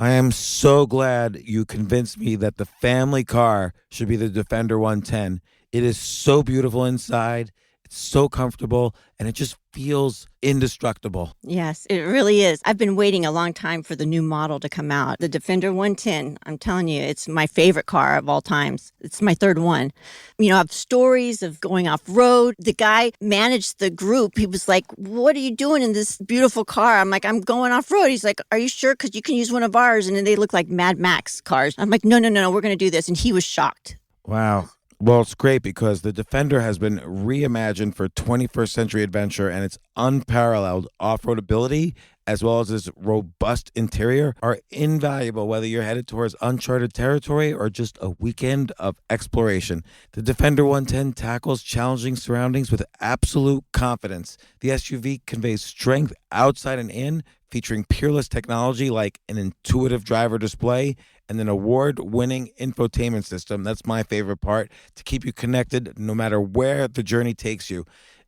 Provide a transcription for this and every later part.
I am so glad you convinced me that the family car should be the Defender 110. It is so beautiful inside. It's so comfortable, and it just feels indestructible. Yes, it really is. I've been waiting a long time for the new model to come out. The Defender 110, I'm telling you, it's my favorite car of all times. It's my third one. You know, I have stories of going off-road. The guy managed the group. He was like, what are you doing in this beautiful car? I'm like, I'm going off-road. He's like, are you sure? Because you can use one of ours. And then they look like Mad Max cars. I'm like, no, we're going to do this. And he was shocked. Wow. Well, it's great because the Defender has been reimagined for 21st century adventure, and its unparalleled off-road ability, as well as its robust interior, are invaluable whether you're headed towards uncharted territory or just a weekend of exploration. The Defender 110 tackles challenging surroundings with absolute confidence. The SUV conveys strength outside and in, featuring peerless technology like an intuitive driver display and an award-winning infotainment system. That's my favorite part, to keep you connected no matter where the journey takes you.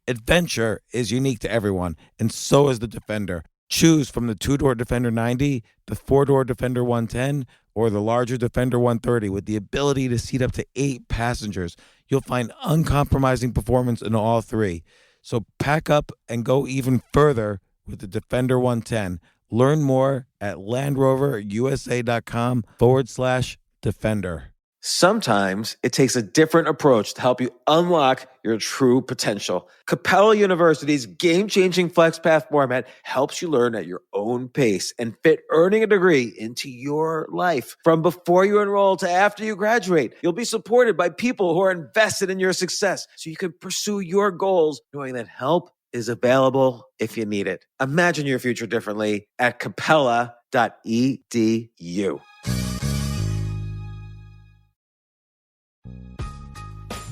Adventure is unique to everyone, and so is the Defender. Choose from the two-door Defender 90, the four-door Defender 110, or the larger Defender 130 with the ability to seat up to 8 passengers. You'll find uncompromising performance in all three. So pack up and go even further with the Defender 110. Learn more at LandRoverUSA.com/Defender. Sometimes it takes a different approach to help you unlock your true potential. Capella University's game-changing FlexPath format helps you learn at your own pace and fit earning a degree into your life. From before you enroll to after you graduate, you'll be supported by people who are invested in your success so you can pursue your goals knowing that help is available if you need it. Imagine your future differently at capella.edu.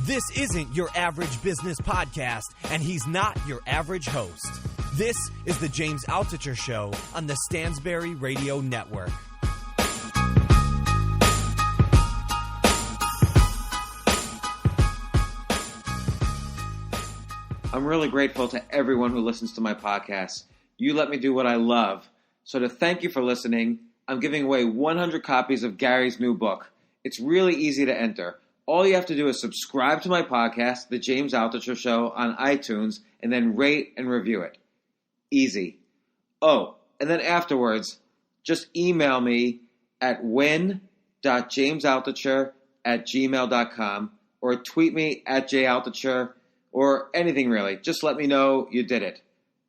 This isn't your average business podcast, and he's not your average host. This is the James Altucher Show on the Stansberry Radio Network. I'm really grateful to everyone who listens to my podcast. You let me do what I love. So to thank you for listening, I'm giving away 100 copies of Gary's new book. It's really easy to enter. All you have to do is subscribe to my podcast, The James Altucher Show, on iTunes, and then rate and review it. Easy. Oh, and then afterwards, just email me at win.jamesaltucher@gmail.com or tweet me at @jaltucher or anything really. Just let me know you did it.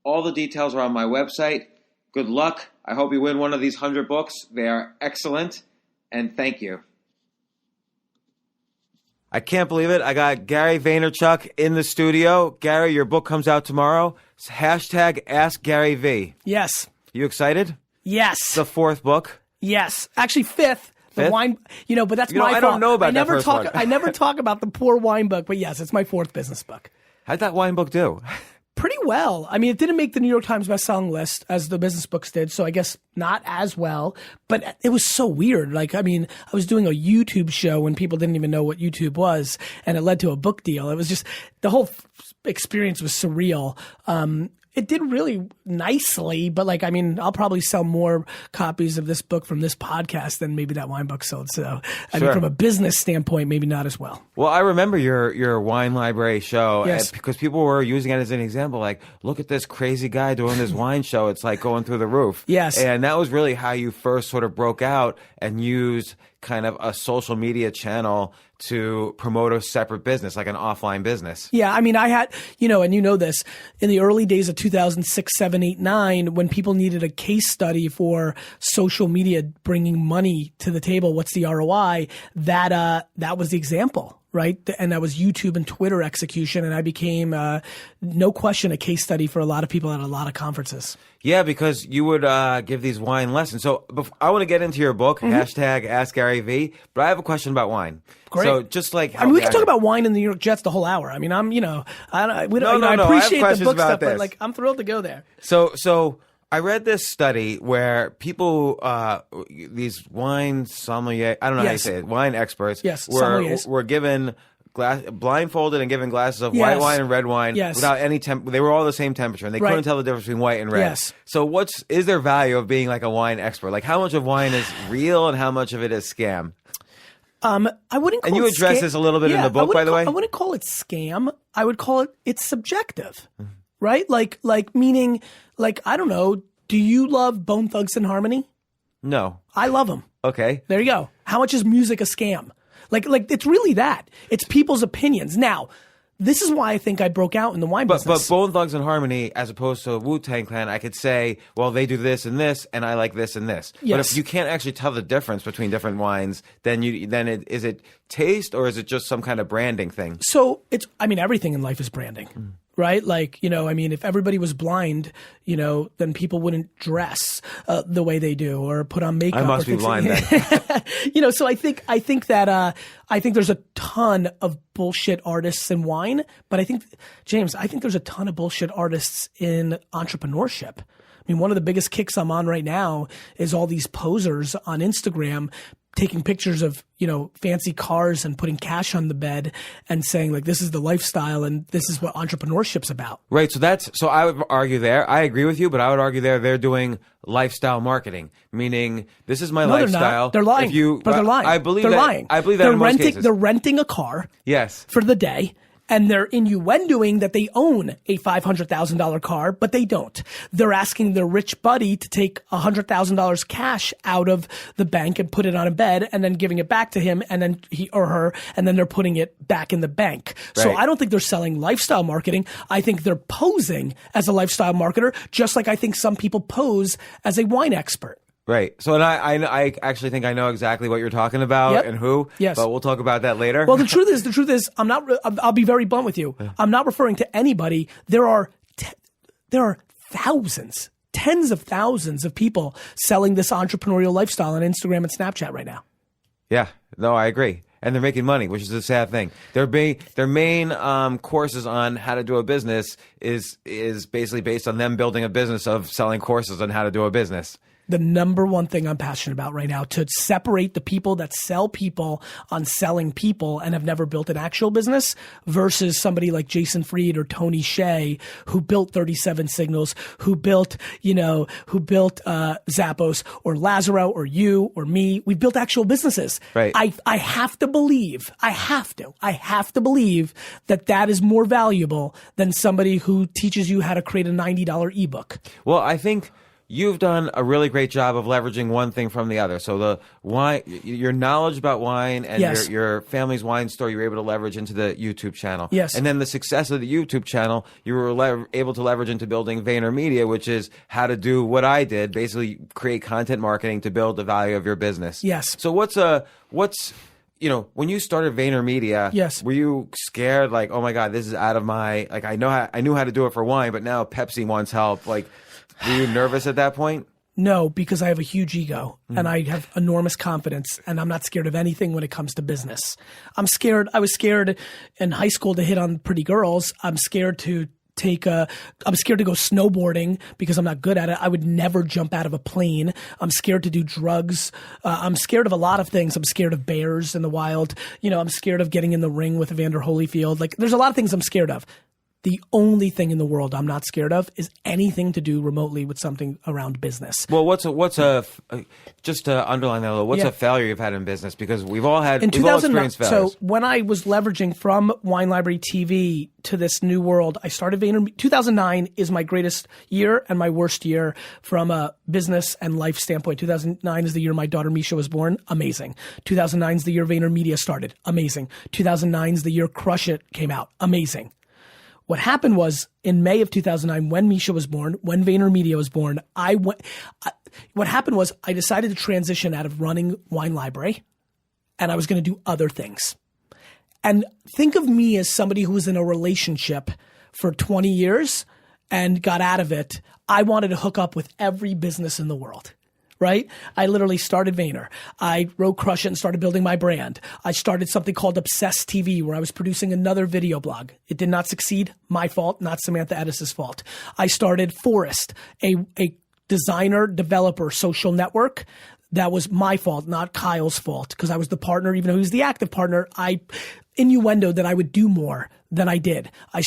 All the details are on my website. Good luck. I hope you win one of these 100 books. They are excellent. And thank you. I can't believe it. I got Gary Vaynerchuk in the studio. Gary, your book comes out tomorrow. It's #AskGaryV. Yes. You excited? Yes. The 4th book? Yes. Actually, 5th. The Fifth? wine, but that's my fault. I don't know about that first one. I never talk about the poor wine book, but yes, it's my 4th business book. How'd that wine book do? Pretty well. I mean, it didn't make the New York Times bestselling list as the business books did, so I guess not as well. But it was so weird. Like, I mean, I was doing a YouTube show when people didn't even know what YouTube was, and it led to a book deal. It was just, the whole experience was surreal. It did really nicely, but like, I mean, I'll probably sell more copies of this book from this podcast than maybe that wine book sold. So, I mean, from a business standpoint, maybe not as well. Well, I remember your wine library show because people were using it as an example. Like, look at this crazy guy doing this wine show. It's like going through the roof. Yes. And that was really how you first sort of broke out and used kind of a social media channel to promote a separate business, like an offline business. Yeah, I mean, I had, and you know this, in the early days of 2006, 7, 8, 9, when people needed a case study for social media bringing money to the table, what's the ROI, that was the example. Right. And that was YouTube and Twitter execution. And I became, no question, a case study for a lot of people at a lot of conferences. Yeah, because you would give these wine lessons. So I want to get into your book, #AskGaryV, but I have a question about wine. Great. So just like, I mean, we can talk about wine in the New York Jets the whole hour. I mean, I appreciate the book stuff, but like, I'm thrilled to go there. So I read this study where people, these wine sommelier, I don't know how you say it, wine experts, Yes, were given blindfolded and given glasses of Yes. white wine and red wine Yes. without any they were all the same temperature, and they Right. couldn't tell the difference between white and red. Yes. So is there value of being like a wine expert? Like, how much of wine is real and how much of it is scam? I wouldn't call And you it address this a little bit in the book, by the way? I wouldn't call it scam. I would call it's subjective, right? Like meaning, like, I don't know. Do you love Bone Thugs and Harmony? No. I love them. Okay. There you go. How much is music a scam? Like it's really that. It's people's opinions. Now, this is why I think I broke out in the wine But business. Bone Thugs and Harmony, as opposed to Wu-Tang Clan, I could say, well, they do this and this, and I like this and this. But Yes. if you can't actually tell the difference between different wines, then is it taste or is it just some kind of branding thing? So everything in life is branding, right? Like, if everybody was blind, then people wouldn't dress the way they do or put on makeup. I must or be things blind then. So I think there's a ton of bullshit artists in wine, but I think there's a ton of bullshit artists in entrepreneurship. I mean, one of the biggest kicks I'm on right now is all these posers on Instagram taking pictures of, fancy cars and putting cash on the bed and saying, like, this is the lifestyle and this is what entrepreneurship's about. Right. So I would argue there. I agree with you, but I would argue they're doing lifestyle marketing, meaning this is my No, lifestyle. they're lying. They're lying. I believe they're that. lying. I believe that they're in most renting. cases. They're renting a car. Yes. For the day. And they're innuendoing that they own a $500,000 car, but they don't. They're asking their rich buddy to take $100,000 cash out of the bank and put it on a bed and then giving it back to him and then he or her, and then they're putting it back in the bank. So Right. I don't think they're selling lifestyle marketing. I think they're posing as a lifestyle marketer, just like I think some people pose as a wine expert. Right. So, and I actually think I know exactly what you're talking about Yep. and who. Yes. But we'll talk about that later. Well, the truth is, I'll be very blunt with you. I'm not referring to anybody. There are thousands, tens of thousands of people selling this entrepreneurial lifestyle on Instagram and Snapchat right now. Yeah. No, I agree. And they're making money, which is a sad thing. Their main courses on how to do a business is basically based on them building a business of selling courses on how to do a business. The number one thing I'm passionate about right now, to separate the people that sell people on selling people and have never built an actual business versus somebody like Jason Fried or Tony Hsieh, who built 37 Signals, who built Zappos or Lazaro or you or me. We've built actual businesses. Right. I have to believe that is more valuable than somebody who teaches you how to create a $90 ebook. Well, I think you've done a really great job of leveraging one thing from the other. So the wine, your knowledge about wine and Yes. your family's wine store, you were able to leverage into the YouTube channel. Yes. And then the success of the YouTube channel, you were able to leverage into building VaynerMedia, which is how to do what I did, basically create content marketing to build the value of your business. Yes. So what's when you started VaynerMedia, Yes. were you scared, like, oh my God, this is out of my, like, I knew how to do it for wine, but now Pepsi wants help. Like, were you nervous at that point? No, because I have a huge ego and I have enormous confidence and I'm not scared of anything when it comes to business. I was scared in high school to hit on pretty girls. I'm scared to go snowboarding because I'm not good at it. I would never jump out of a plane. I'm scared to do drugs. I'm scared of a lot of things. I'm scared of bears in the wild. I'm scared of getting in the ring with Evander Holyfield. Like, there's a lot of things I'm scared of. The only thing in the world I'm not scared of is anything to do remotely with something around business. Well, just to underline that a little, what's a failure you've had in business? Because we've all experienced failures. So when I was leveraging from Wine Library TV to this new world, I started VaynerMedia. 2009 is my greatest year and my worst year from a business and life standpoint. 2009 is the year my daughter Misha was born. Amazing. 2009 is the year VaynerMedia started. Amazing. 2009 is the year Crush It came out. Amazing. What happened was in May of 2009, when Misha was born, when VaynerMedia was born, what happened was I decided to transition out of running Wine Library and I was going to do other things. And think of me as somebody who was in a relationship for 20 years and got out of it. I wanted to hook up with every business in the world. Right? I literally started Vayner. I wrote Crush It and started building my brand. I started something called Obsessed TV where I was producing another video blog. It did not succeed. My fault, not Samantha Edis' fault. I started Forest, a designer developer social network that was my fault, not Kyle's fault, because I was the partner, even though he was the active partner. I innuendoed that I would do more than I did. I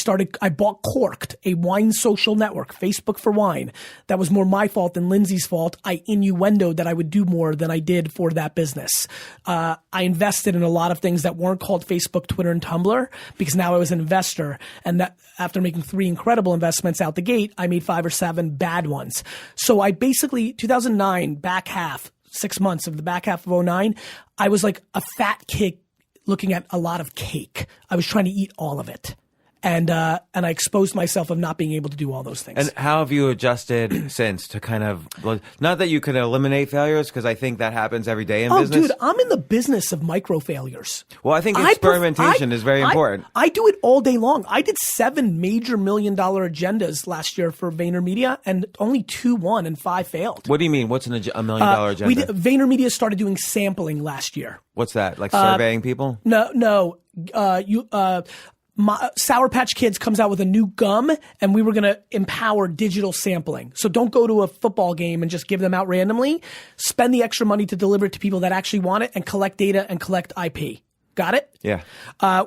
bought Corked, a wine social network, Facebook for wine. That was more my fault than Lindsay's fault. I innuendoed that I would do more than I did for that business. I invested in a lot of things that weren't called Facebook, Twitter, and Tumblr, because now I was an investor. And that after making 3 incredible investments out the gate, I made 5 or 7 bad ones. So I basically, 2009, back half, 6 months of the back half of 09, I was like a fat kid looking at a lot of cake. I was trying to eat all of it. And I exposed myself of not being able to do all those things. And how have you adjusted since to kind of, not that you could eliminate failures, because I think that happens every day in business. Oh, dude, I'm in the business of micro failures. Well, I think experimentation is very important. I do it all day long. I did 7 major $1 million agendas last year for VaynerMedia, and only 2 won and 5 failed. What do you mean? What's $1 million agenda? VaynerMedia started doing sampling last year. What's that? Like surveying people? No. Sour Patch Kids comes out with a new gum, and we were going to empower digital sampling. So don't go to a football game and just give them out randomly. Spend the extra money to deliver it to people that actually want it and collect data and collect IP. Got it? Yeah.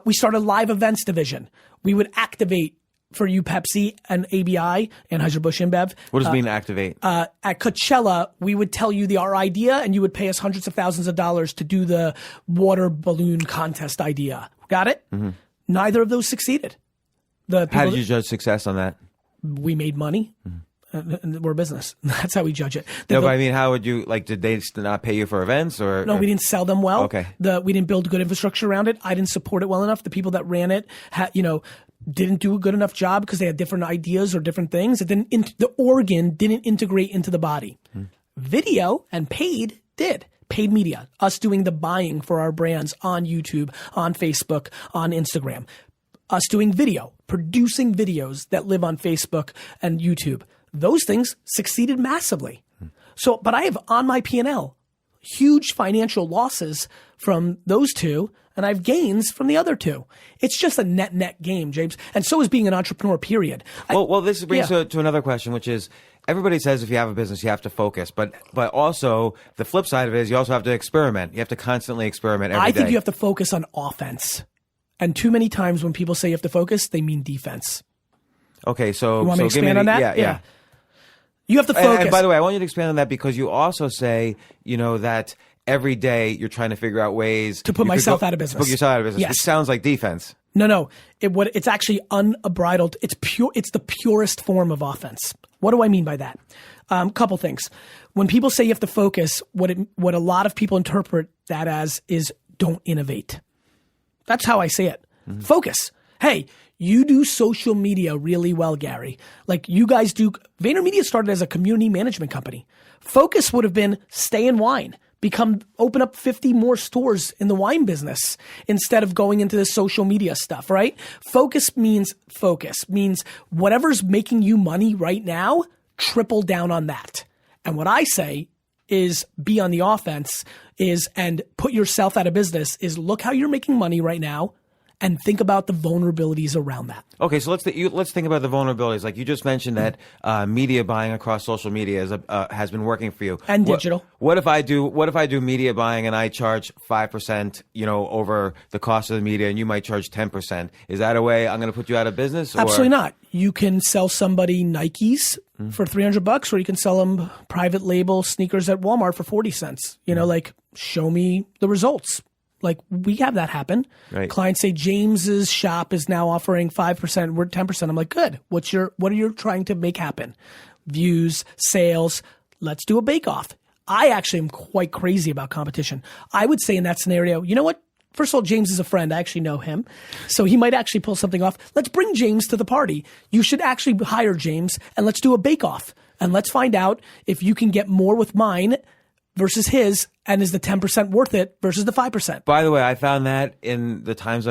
We started a live events division. We would activate for you, Pepsi and ABI, Anheuser-Busch InBev. What does it mean activate? At Coachella, we would tell you our idea, and you would pay us hundreds of thousands of dollars to do the water balloon contest idea. Got it? Mm-hmm. Neither of those succeeded. How did you judge success on that? We made money. And we're a business. That's how we judge it. But I mean, how would you, did they not pay you for events or? No, we didn't sell them well. Okay. We didn't build good infrastructure around it. I didn't support it well enough. The people that ran it didn't do a good enough job because they had different ideas or different things. The organ didn't integrate into the body. Video and paid did. Paid media, us doing the buying for our brands on YouTube, on Facebook, on Instagram, us doing video, producing videos that live on Facebook and YouTube. Those things succeeded massively. So, but I have on my P&L huge financial losses from those 2, and I have gains from the other 2. It's just a net game, James. And so is being an entrepreneur, period. Well, this brings to another question, which is, everybody says if you have a business, you have to focus. But also, the flip side of it is you also have to experiment. You have to constantly experiment every day. I think you have to focus on offense. And too many times when people say you have to focus, they mean defense. Okay, so... You want me to expand on that? Yeah. You have to focus. And by the way, I want you to expand on that because you also say, that every day you're trying to figure out ways... To put myself out of business. To put yourself out of business, yes. Which sounds like defense. No. It's actually unbridled. It's pure. It's the purest form of offense. What do I mean by that? Couple things. When people say you have to focus, what a lot of people interpret that as is don't innovate. That's how I say it. Mm-hmm. Focus. Hey, you do social media really well, Gary. Like you guys do. VaynerMedia started as a community management company. Focus would have been stay in wine. Open up 50 more stores in the wine business instead of going into the social media stuff, right? Focus means whatever's making you money right now, triple down on that. And what I say is be on the offense and put yourself out of business is look how you're making money right now and think about the vulnerabilities around that. Okay, so let's think about the vulnerabilities. Like you just mentioned that media buying across social media has been working for you. And digital. What if I do media buying and I charge 5%, over the cost of the media, and you might charge 10%? Is that a way I'm going to put you out of business? Or? Absolutely not. You can sell somebody Nikes for $300, or you can sell them private label sneakers at Walmart for 40 cents. Show me the results. Like we have that happen. Right. Clients say James's shop is now offering 5%, we're 10%. I'm like, good. What are you trying to make happen? Views, sales. Let's do a bake off. I actually am quite crazy about competition. I would say in that scenario, you know what? First of all, James is a friend. I actually know him. So he might actually pull something off. Let's bring James to the party. You should actually hire James and let's do a bake off. And let's find out if you can get more with mine versus his, and is the 10% worth it versus the 5%? By the way, I found that in the times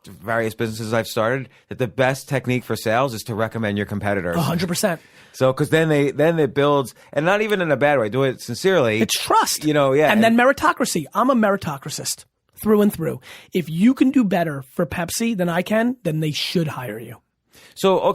various businesses I've started, that the best technique for sales is to recommend your competitors. 100%. So, because then it builds, and not even in a bad way, do it sincerely. It's trust. Yeah. And then meritocracy. I'm a meritocratist through and through. If you can do better for Pepsi than I can, then they should hire you. So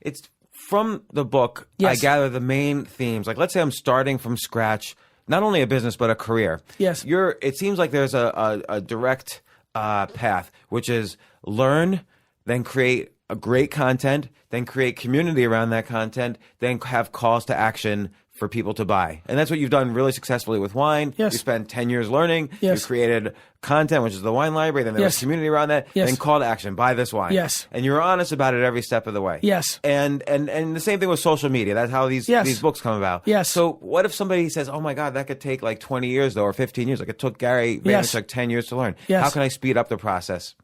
it's from the book, yes. I gather the main themes. Like, let's say I'm starting from scratch, not only a business but a career. Yes. It seems like there's a direct path, which is learn, then create a great content, then create community around that content, then have calls to action for people to buy. And that's what you've done really successfully with wine. Yes. You spent 10 years learning. Yes. You created content, which is the wine library. Then there was Yes. community around that. Yes. Then call to action, buy this wine. Yes. And you're honest about it every step of the way. Yes. And the same thing with social media. That's how these books come about. Yes. So what if somebody says, oh my God, that could take like 20 years though, or 15 years. Like it took Gary Vaynerchuk 10 years to learn. Yes. How can I speed up the process?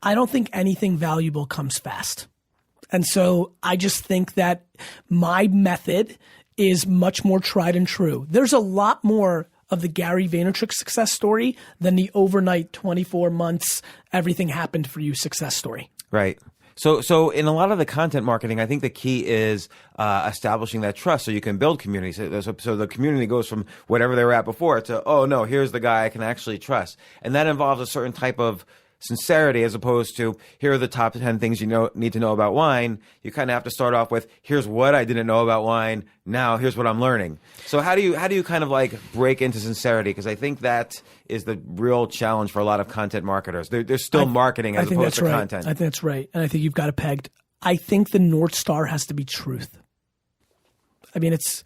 I don't think anything valuable comes fast. And so I just think that my method is much more tried and true. There's a lot more of the Gary Vaynerchuk success story than the overnight 24 months, everything happened for you success story. Right. So in a lot of the content marketing, I think the key is establishing that trust so you can build community. So the community goes from whatever they were at before to, oh no, here's the guy I can actually trust. And that involves a certain type of sincerity as opposed to here are the top 10 things you need to know about wine. You kind of have to start off with here's what I didn't know about wine. Now here's what I'm learning. So how do you kind of like break into sincerity? Because I think that is the real challenge for a lot of content marketers. They're still marketing as opposed to content. I think that's right. And I think you've got it pegged. I think the North Star has to be truth. I mean, it's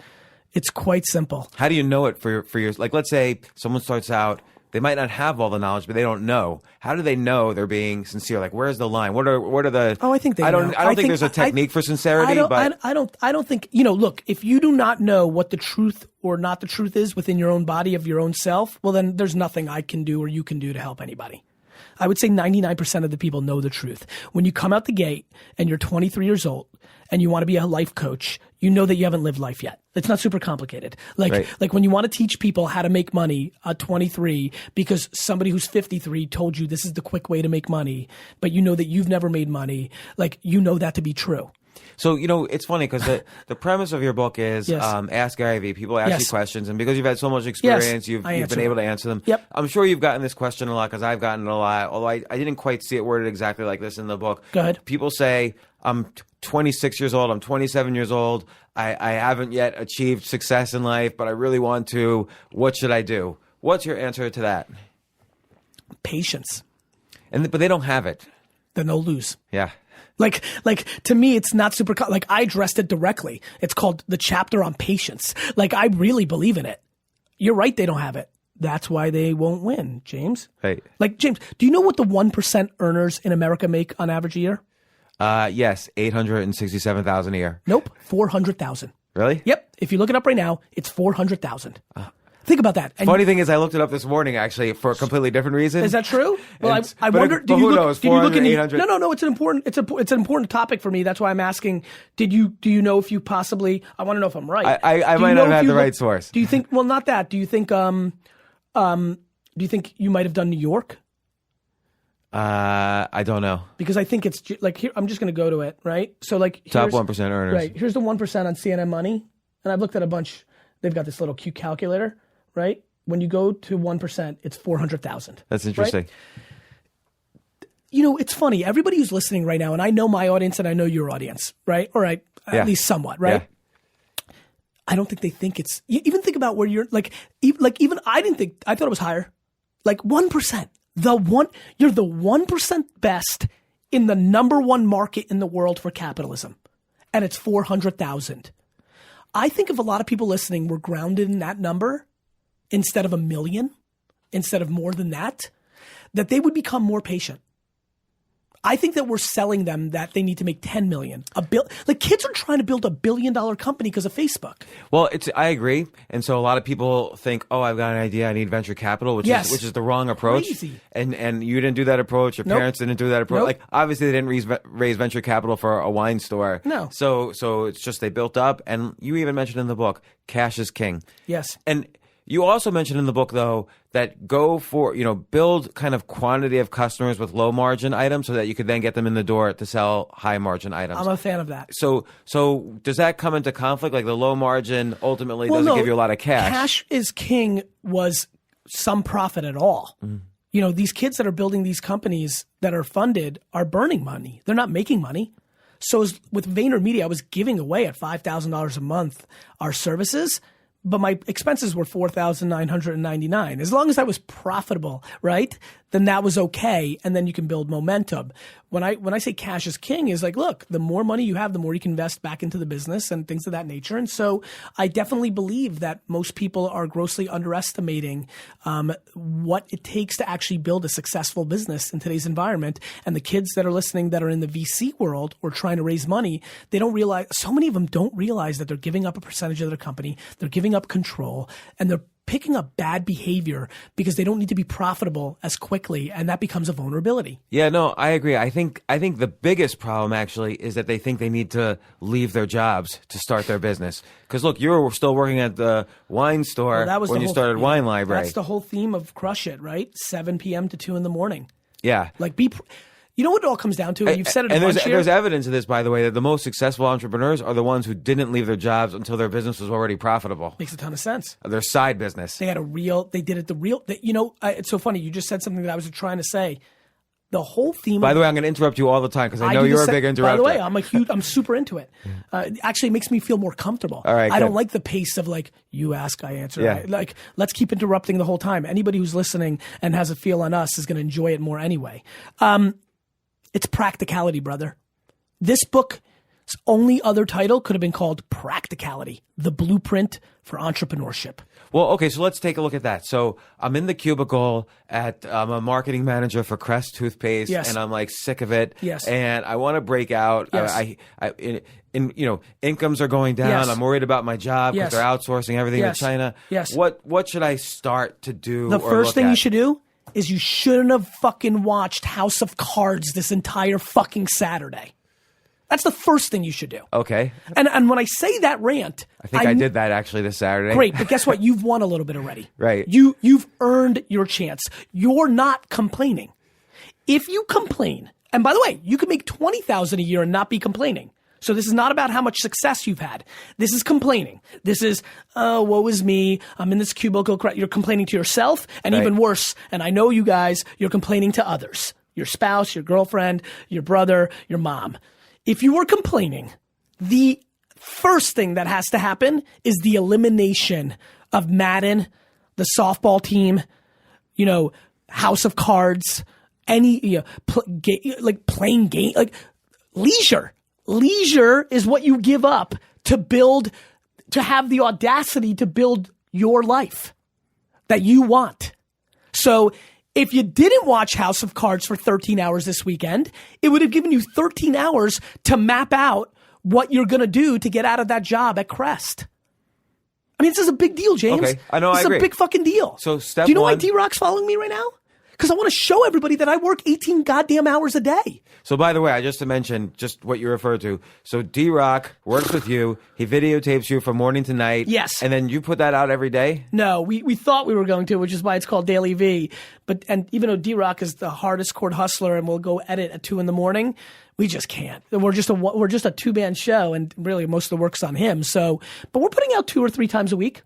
quite simple. How do you know it for your like let's say someone starts out, they might not have all the knowledge, but they don't know. How do they know they're being sincere? Like, where's the line? What are the? Oh, I think they. I don't know. think there's a technique for sincerity. I don't think. Look, if you do not know what the truth or not the truth is within your own body of your own self, well, then there's nothing I can do or you can do to help anybody. I would say 99% of the people know the truth. When you come out the gate and you're 23 years old and you want to be a life coach, you know that you haven't lived life yet. It's not super complicated. Like when you want to teach people how to make money at 23 because somebody who's 53 told you this is the quick way to make money, but you know that you've never made money, like you know that to be true. So, it's funny because the premise of your book is Ask Gary Vee. People ask you questions, and because you've had so much experience, you've been able to answer them. Yep. I'm sure you've gotten this question a lot because I've gotten it a lot, although I didn't quite see it worded exactly like this in the book. Go ahead. People say, I'm 26 years old, I'm 27 years old, I haven't yet achieved success in life, but I really want to. What should I do? What's your answer to that? Patience. But they don't have it. Then they'll lose. Yeah. Like to me, it's not super, like I addressed it directly. It's called the chapter on patience. Like I really believe in it. You're right. They don't have it. That's why they won't win, James. Right. Like James, do you know what the 1% earners in America make on average a year? Yes. 867,000 a year. Nope. 400,000. Really? Yep. If you look it up right now, it's 400,000. Think about that. And funny thing is, I looked it up this morning actually for a completely different reason. Is that true? Well, I wonder. But who knows? 400, 800. No. It's an important topic for me. That's why I'm asking. Do you know if you possibly? I want to know if I'm right. I might not have had the right source. Do you think? Well, not that. Do you think? Do you think you might have done New York? I don't know. Because I think it's like here. I'm just going to go to it. Right. So like top 1% earners. Right. Here's the 1% on CNN Money, and I've looked at a bunch. They've got this little cute calculator. Right? When you go to 1%, it's 400,000. That's interesting. Right? It's funny. Everybody who's listening right now, and I know my audience and I know your audience, right? All right. At least somewhat, right? Yeah. I don't think they think it's, even think about where you're even I didn't think, I thought it was higher. Like 1%. You're the 1% best in the number one market in the world for capitalism. And it's 400,000. I think if a lot of people listening were grounded in that number, instead of 1 million, instead of more than that they would become more patient. I think that we're selling them that they need to make 10 million. Like kids are trying to build $1 billion company because of Facebook. Well, I agree. And so a lot of people think, oh, I've got an idea. I need venture capital, which is the wrong approach. Crazy. And you didn't do that approach. Your parents didn't do that approach. Nope. Like obviously they didn't raise venture capital for a wine store. No. So it's just they built up. And you even mentioned in the book, cash is king. Yes. And you also mentioned in the book, though, that go for, build kind of quantity of customers with low margin items so that you could then get them in the door to sell high margin items. I'm a fan of that. So does that come into conflict? Like the low margin ultimately doesn't give you a lot of cash. Cash is king was some profit at all. Mm. These kids that are building these companies that are funded are burning money. They're not making money. So with VaynerMedia, I was giving away at $5,000 a month our services. but my expenses were $4,999. As long as I was profitable, right? Then that was okay. And then you can build momentum. When I say cash is king, is like, look, the more money you have, the more you can invest back into the business and things of that nature. And so I definitely believe that most people are grossly underestimating what it takes to actually build a successful business in today's environment. And the kids that are listening that are in the VC world or trying to raise money, they don't realize, so many of them don't realize that they're giving up a percentage of their company. They're giving up control, and they're picking up bad behavior because they don't need to be profitable as quickly, and that becomes a vulnerability. Yeah, no, I agree. I think the biggest problem actually is that they think they need to leave their jobs to start their business. Because look, you were still working at the wine store when you started Wine Library. That's the whole theme of Crush It, right? 7 p.m. to 2 in the morning. Yeah. Like you know what it all comes down to? You've said it a bunch here. There's evidence of this, by the way, that the most successful entrepreneurs are the ones who didn't leave their jobs until their business was already profitable. Makes a ton of sense. Their side business. They did it it's so funny. You just said something that I was trying to say. The whole theme. By the way, I'm going to interrupt you all the time because I know you're a big interrupter. By the way, I'm super into it. It actually makes me feel more comfortable. All right, I don't like the pace of like, you ask, I answer. Yeah. Like, let's keep interrupting the whole time. Anybody who's listening and has a feel on us is going to enjoy it more anyway. It's practicality, brother. This book's only other title could have been called Practicality, the Blueprint for Entrepreneurship. Well, okay, so let's take a look at that. So I'm in the cubicle I'm a marketing manager for Crest toothpaste, yes. and I'm like sick of it. Yes. And I want to break out. Yes. Incomes are going down. Yes. I'm worried about my job because Yes. they're outsourcing everything Yes. to China. Yes. What should I start to do? The or first look thing at? you should do is you shouldn't have fucking watched House of Cards this entire fucking Saturday. That's the first thing you should do. Okay. And when I say that rant, I think I did that actually this Saturday. Great, but guess what? You've won a little bit already. Right. You've earned your chance. You're not complaining. If you complain, and by the way, you can make $20,000 a year and not be complaining. So this is not about how much success you've had. This is complaining. This is, oh, woe is me. I'm in this cubicle. You're complaining to yourself, and Right. even worse, and I know you guys, you're complaining to others. Your spouse, your girlfriend, your brother, your mom. If you are complaining, the first thing that has to happen is the elimination of Madden, the softball team, House of Cards, playing game, like leisure. Leisure is what you give up to have the audacity to build your life that you want. So if you didn't watch House of Cards for 13 hours this weekend, it would have given you 13 hours to map out what you're going to do to get out of that job at Crest. I mean, this is a big deal, James. Okay, I know, I This agree. is a big fucking deal. So step do you know why one- D-Rock's following me right now? Because I want to show everybody that I work 18 goddamn hours a day. So by the way, I just to mention just what you referred to. So D-Rock works with you. He videotapes you from morning to night. Yes. And then you put that out every day? No, we thought we were going to, which is why it's called Daily V. And even though D-Rock is the hardest core hustler and will go edit at 2 a.m, we just can't. We're just a two-man show, and really most of the work's on him. So, but we're putting out 2 or 3 times a week.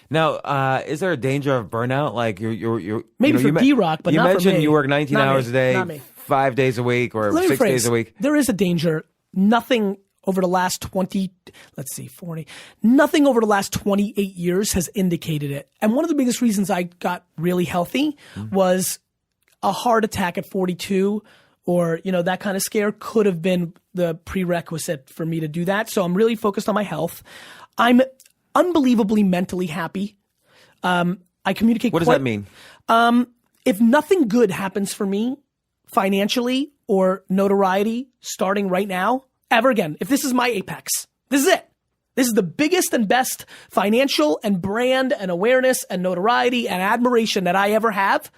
Now, is there a danger of burnout? Like you're Maybe for D-Rock, but you not for mentioned me. you work 19 Not hours me. a day, Not me. 5 days a week, or Let me 6 rephrase. days a week. There is a danger. Nothing over the last 28 years has indicated it. And one of the biggest reasons I got really healthy was a heart attack at 42 or, that kind of scare could have been the prerequisite for me to do that. So I'm really focused on my health. I'm unbelievably mentally happy. I communicate. What does that mean? If nothing good happens for me financially or notoriety starting right now, ever again, if this is my apex, this is it. This is the biggest and best financial and brand and awareness and notoriety and admiration that I ever have,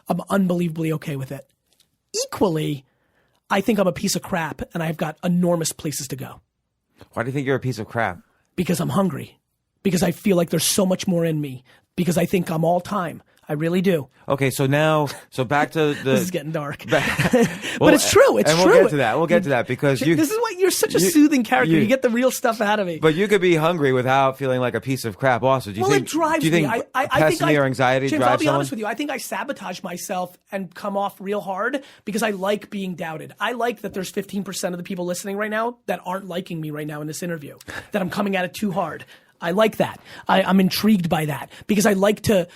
I'm unbelievably okay with it. Equally, I think I'm a piece of crap and I've got enormous places to go. Why do you think you're a piece of crap? Because I'm hungry. Because I feel like there's so much more in me. Because I think I'm all time. I really do. Okay, so back to the. This is getting dark. But it's true. It's and true. We'll get to that. We'll get to that because This is why you're such a soothing character. You get the real stuff out of me. But you could be hungry without feeling like a piece of crap. Also, do you think? It drives do you think me. pessimity or anxiety James, drives I'll be someone? honest with you. I think I sabotage myself and come off real hard because I like being doubted. I like that there's 15% of the people listening right now that aren't liking me right now in this interview. That I'm coming at it too hard. I like that. I'm intrigued by that because I like to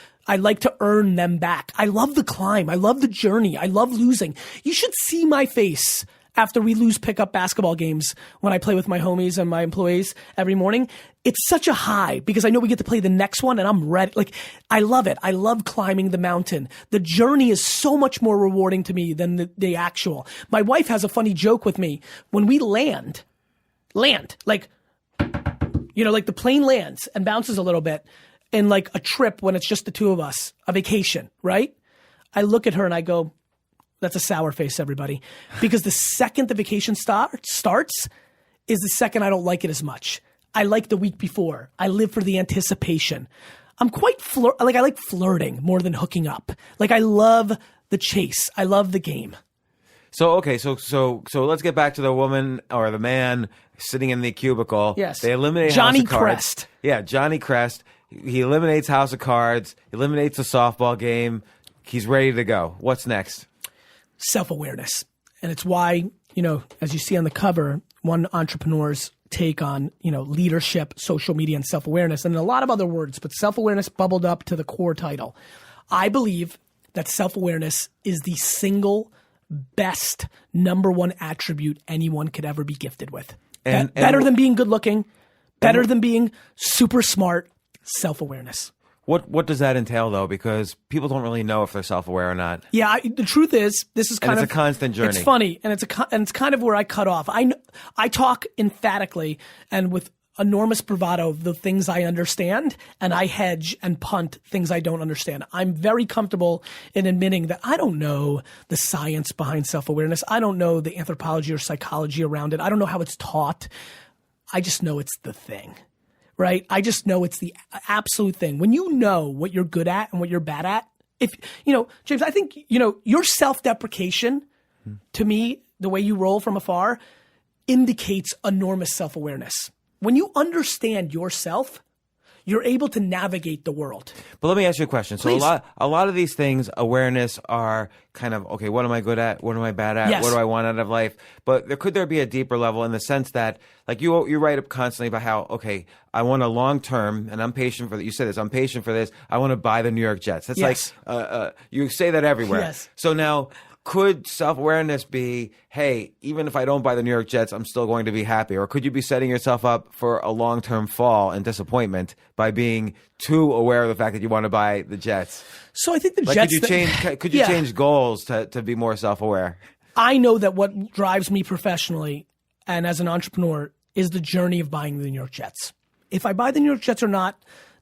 earn them back. I love the climb. I love the journey. I love losing. You should see my face after we lose pickup basketball games when I play with my homies and my employees every morning. It's such a high because I know we get to play the next one and I'm ready. Like, I love it. I love climbing the mountain. The journey is so much more rewarding to me than the actual. My wife has a funny joke with me. When we land, like, like the plane lands and bounces a little bit in like a trip when it's just the two of us, a vacation, right? I look at her and I go, that's a sour face, everybody. Because the second the vacation starts is the second I don't like it as much. I like the week before. I live for the anticipation. I'm quite I like flirting more than hooking up. Like, I love the chase. I love the game. So, okay, so let's get back to the woman or the man sitting in the cubicle. Yes. They eliminate Johnny House of Cards. Crest. Yeah, Johnny Crest. He eliminates House of Cards, eliminates the softball game. He's ready to go. What's next? Self-awareness. And it's why, as you see on the cover, one entrepreneur's take on, leadership, social media, and self-awareness, and a lot of other words, but self-awareness bubbled up to the core title. I believe that self-awareness is the single best number one attribute anyone could ever be gifted with. Better than being good looking, better than being super smart, self-awareness. What does that entail, though? Because people don't really know if they're self-aware or not. Yeah, the truth is, this is kind of a constant journey. It's funny, and it's kind of where I cut off. I talk emphatically and with enormous bravado of the things I understand, and I hedge and punt things I don't understand. I'm very comfortable in admitting that I don't know the science behind self-awareness. I don't know the anthropology or psychology around it. I don't know how it's taught. I just know it's the thing. Right? I just know it's the absolute thing. When you know what you're good at and what you're bad at, James, I think, your self-deprecation, to me, the way you roll from afar, indicates enormous self-awareness. When you understand yourself, you're able to navigate the world. But let me ask you a question. So Please. a lot of these things, awareness, are kind of, okay, what am I good at? What am I bad at? Yes. What do I want out of life? But could there be a deeper level in the sense that, like, you write up constantly about how, okay, I want a long term, and I'm patient for that. You said this, I'm patient for this. I want to buy the New York Jets. That's Yes. like, you say that everywhere. Yes. So now, could self-awareness be, hey, even if I don't buy the New York Jets, I'm still going to be happy? Or could you be setting yourself up for a long-term fall and disappointment by being too aware of the fact that you want to buy the Jets? So I think the Like, Jets... could you change goals to be more self-aware? I know that what drives me professionally and as an entrepreneur is the journey of buying the New York Jets. If I buy the New York Jets or not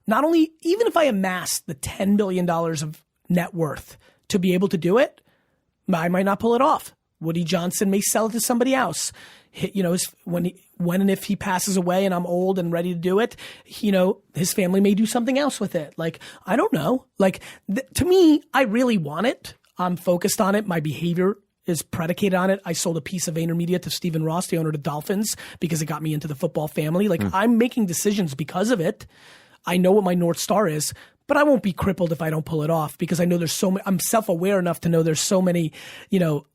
only, even if I amass the $10 billion of net worth to be able to do it, I might not pull it off. Woody Johnson may sell it to somebody else. When and if he passes away and I'm old and ready to do it, his family may do something else with it. Like, I don't know. Like, to me, I really want it. I'm focused on it. My behavior is predicated on it. I sold a piece of VaynerMedia to Stephen Ross, the owner of the Dolphins, because it got me into the football family. Like, I'm making decisions because of it. I know what my North Star is. But I won't be crippled if I don't pull it off because I know there's so many, I'm self-aware enough to know there's so many,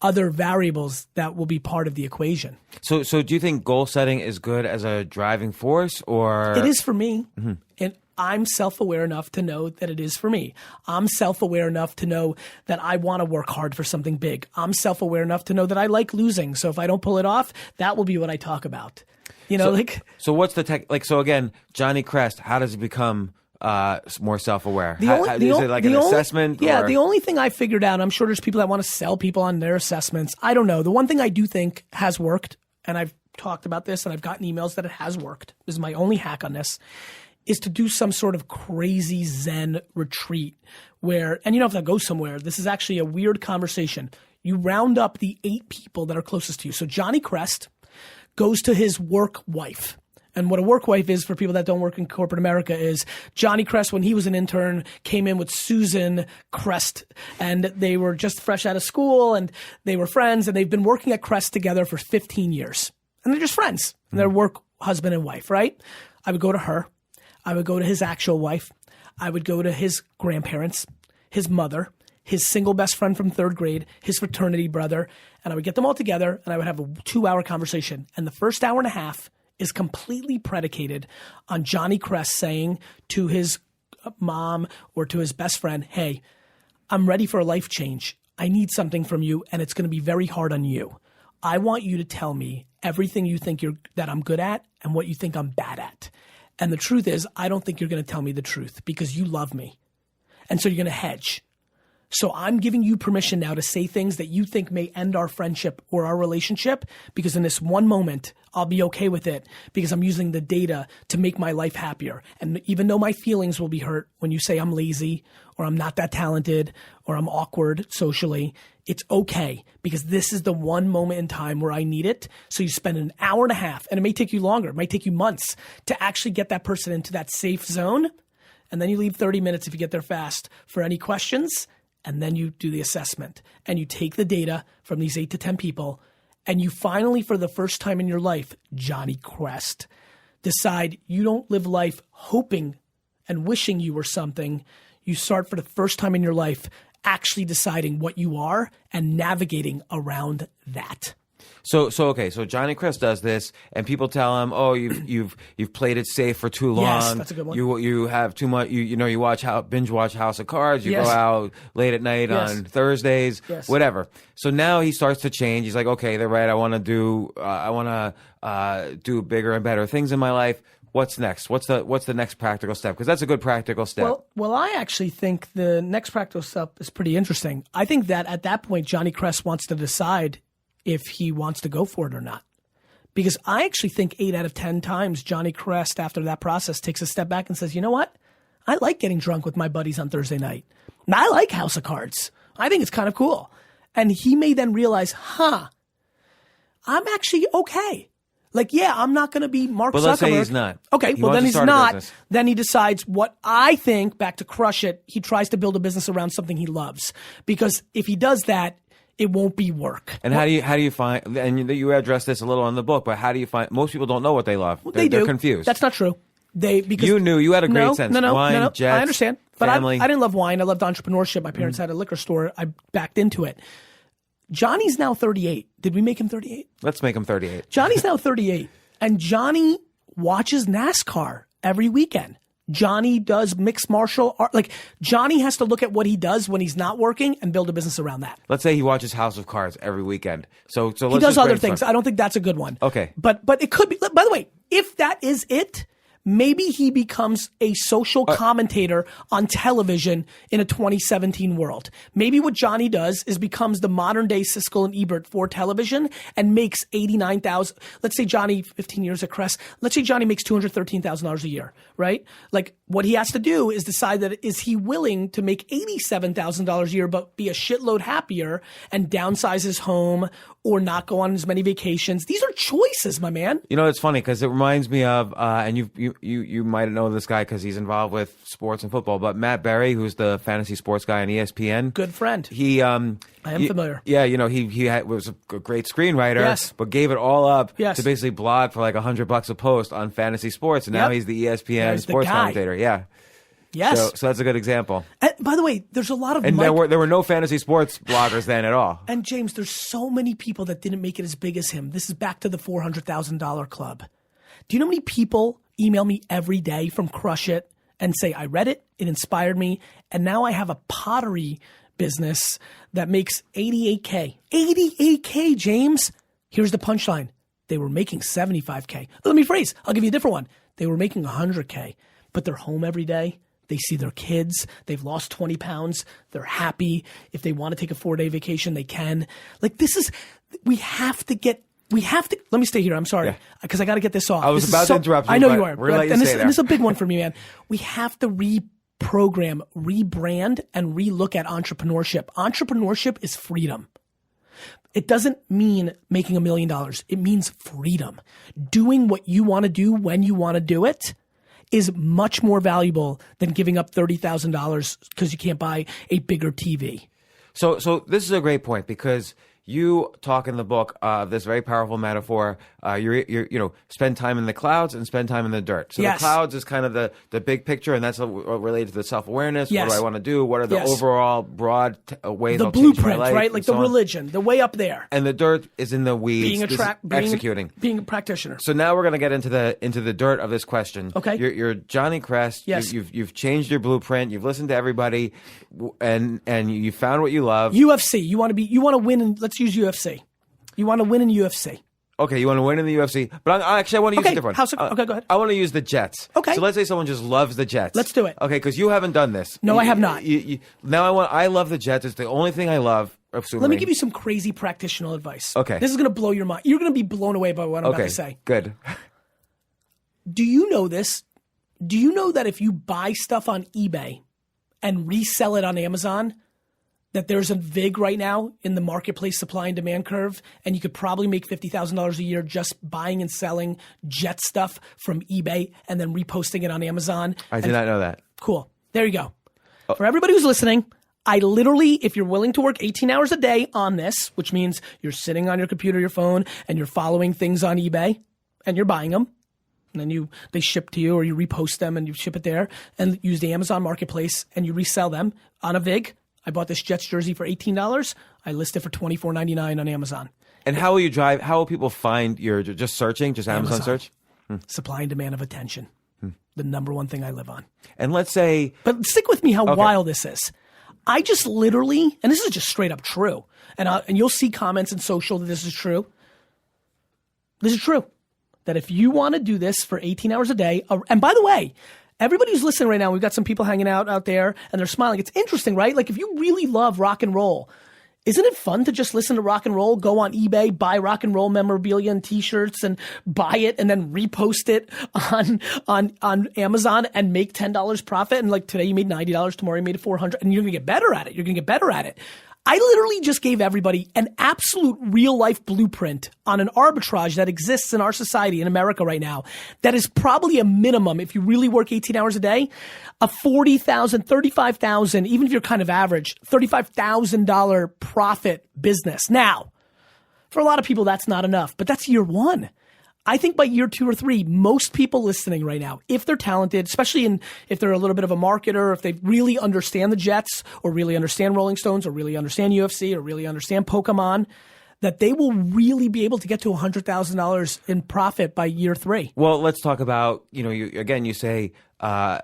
other variables that will be part of the equation. So do you think goal setting is good as a driving force, or? It is for me. Mm-hmm. And I'm self-aware enough to know that it is for me. I'm self-aware enough to know that I want to work hard for something big. I'm self-aware enough to know that I like losing. So if I don't pull it off, that will be what I talk about. So what's the tech? Like, so again, Johnny Crest, how does he become more self-aware? Is it like an assessment? Yeah, the only thing I figured out, I'm sure there's people that want to sell people on their assessments. I don't know. The one thing I do think has worked, and I've talked about this and I've gotten emails that it has worked, this is my only hack on this, is to do some sort of crazy Zen retreat where, and you don't have to go somewhere, this is actually a weird conversation. You round up the 8 people that are closest to you. So Johnny Crest goes to his work wife. And what a work wife is for people that don't work in corporate America is Johnny Crest, when he was an intern, came in with Susan Crest, and they were just fresh out of school and they were friends, and they've been working at Crest together for 15 years. And they're just friends. And they're work husband and wife, right? I would go to her. I would go to his actual wife. I would go to his grandparents, his mother, his single best friend from 3rd grade, his fraternity brother, and I would get them all together and I would have a 2-hour conversation. And the first hour and a half is completely predicated on Johnny Crest saying to his mom or to his best friend, hey, I'm ready for a life change. I need something from you, and it's going to be very hard on you. I want you to tell me everything you think that I'm good at and what you think I'm bad at. And the truth is, I don't think you're going to tell me the truth because you love me. And so you're going to hedge. So I'm giving you permission now to say things that you think may end our friendship or our relationship, because in this one moment, I'll be okay with it because I'm using the data to make my life happier. And even though my feelings will be hurt when you say I'm lazy or I'm not that talented or I'm awkward socially, it's okay because this is the one moment in time where I need it. So you spend an hour and a half, and it may take you longer, it might take you months to actually get that person into that safe zone. And then you leave 30 minutes if you get there fast for any questions. And then you do the assessment and you take the data from these 8 to 10 people and you finally, for the first time in your life, Johnny Crest, decide you don't live life hoping and wishing you were something. You start for the first time in your life actually deciding what you are and navigating around that. So Johnny Crest does this, and people tell him, "Oh, you've played it safe for too long. Yes, that's a good one. You have too much. You binge watch House of Cards. You Yes. go out late at night Yes. on Thursdays, Yes. whatever." So now he starts to change. He's like, "Okay, they're right. I want to do bigger and better things in my life. What's next? What's the next practical step? Because that's a good practical step." Well, I actually think the next practical step is pretty interesting. I think that at that point, Johnny Crest wants to decide if he wants to go for it or not. Because I actually think 8 out of 10 times Johnny Crest, after that process, takes a step back and says, you know what? I like getting drunk with my buddies on Thursday night. And I like House of Cards. I think it's kind of cool. And he may then realize, I'm actually okay. Like, yeah, I'm not going to be Mark Zuckerberg. But let's say he's not. Okay, He well, wants then to he's start a not. business. Then he decides what I think, back to Crush It, he tries to build a business around something he loves. Because if he does that, it won't be work. And how do you find? And you address this a little in the book, but how do you find? Most people don't know what they love. They're confused. That's not true. Because you knew. You had a great sense. No. Wine, jets, I understand, but I family. didn't love wine. I loved entrepreneurship. My parents had a liquor store. I backed into it. Johnny's now 38. Did we make him 38? Let's make him 38. Johnny's now 38, and Johnny watches NASCAR every weekend. Johnny does mixed martial art. Like, Johnny has to look at what he does when he's not working and build a business around that. Let's say he watches House of Cards every weekend. So let's He does just other brainstorm. things. I don't think that's a good one. Okay. But it could be. By the way, if that is it, maybe he becomes a social commentator on television in a 2017 world. Maybe what Johnny does is becomes the modern day Siskel and Ebert for television and makes $89,000. Let's say Johnny, 15 years at Crest. Let's say Johnny makes $213,000 a year, right? Like, what he has to do is decide that is he willing to make $87,000 a year but be a shitload happier and downsize his home or not go on as many vacations. These are choices, my man. You know, it's funny because it reminds me of, and you might know this guy because he's involved with sports and football, but Matt Berry, who's the fantasy sports guy on ESPN. Good friend. He, I am familiar. Yeah, you know, he was a great screenwriter, Yes. but gave it all up Yes. to basically blog for like $100 a post on fantasy sports, and now Yep. he's the ESPN There's the sports guy. commentator. Yeah. Yes. So that's a good example. And by the way, there's a lot of And there were no fantasy sports bloggers then at all. And James, there's so many people that didn't make it as big as him. This is back to the $400,000 club. Do you know how many people email me every day from Crush It and say, I read it, it inspired me, and now I have a pottery business that makes $88K. $88K, James. Here's the punchline. They were making $75K. Let me phrase. I'll give you a different one. They were making $100K, but they're home every day. They see their kids. They've lost 20 pounds. They're happy. If they want to take a 4-day vacation, they can. Like, let me stay here. I'm sorry. Because I got to get this off. I was This is about to interrupt you, I know but you are. we're gonna let you and stay there. this is a big one for me, man. We have to reprogram, rebrand, and relook at entrepreneurship. Entrepreneurship is freedom. It doesn't mean making $1 million. It means freedom. Doing what you want to do when you want to do it is much more valuable than giving up $30,000 because you can't buy a bigger TV. So this is a great point because you talk in the book this very powerful metaphor. You spend time in the clouds and spend time in the dirt. So Yes. the clouds is kind of the big picture, and that's related to the self-awareness. Yes. What do I want to do? What are the Yes. overall broad ways The I'll change my blueprint, life, right? and Like the so on. religion, the way up there. And the dirt is in the weeds. Executing. Being a practitioner. So now we're going to get into the dirt of this question. Okay. You're Johnny Crest. Yes. You've changed your blueprint. You've listened to everybody, and you found what you love. UFC. You want to win in, let's use UFC. You want to win in UFC. Okay, you want to win in the UFC, but I want to use a different one. Okay, go ahead. I want to use the Jets. Okay. So let's say someone just loves the Jets. Let's do it. Okay, because you haven't done this. No, I have not. I love the Jets. It's the only thing I love. Let me give you some crazy practitioner advice. Okay. This is going to blow your mind. You're going to be blown away by what I'm about to say. Good. Do you know this? Do you know that if you buy stuff on eBay and resell it on Amazon, that there's a VIG right now in the marketplace supply and demand curve, and you could probably make $50,000 a year just buying and selling Jet stuff from eBay and then reposting it on Amazon? I did not know that. Cool. There you go. For everybody who's listening, I literally, if you're willing to work 18 hours a day on this, which means you're sitting on your computer, your phone, and you're following things on eBay, and you're buying them, and then they ship to you, or you repost them and you ship it there, and use the Amazon marketplace, and you resell them on a VIG. I bought this Jets jersey for $18. I list it for $24.99 on Amazon. And how will people find your, just searching, just Amazon search? Supply and demand of attention. The number one thing I live on. And let's say, but stick with me how wild this is. I just literally, and this is just straight up true, and you'll see comments in social that this is true. This is true. That if you want to do this for 18 hours a day, and by the way, everybody who's listening right now, we've got some people hanging out there and they're smiling. It's interesting, right? Like if you really love rock and roll, isn't it fun to just listen to rock and roll, go on eBay, buy rock and roll memorabilia and t-shirts and buy it and then repost it on Amazon and make $10 profit? And like today you made $90, tomorrow you made $400, and you're going to get better at it. You're going to get better at it. I literally just gave everybody an absolute real life blueprint on an arbitrage that exists in our society in America right now. That is probably a minimum, if you really work 18 hours a day, a $40,000, $35,000, even if you're kind of average, $35,000 profit business. Now, for a lot of people, that's not enough, but that's year one. I think by year 2 or 3, most people listening right now, if they're talented, especially if they're a little bit of a marketer, if they really understand the Jets or really understand Rolling Stones or really understand UFC or really understand Pokemon, that they will really be able to get to $100,000 in profit by year 3. Well, let's talk about, you say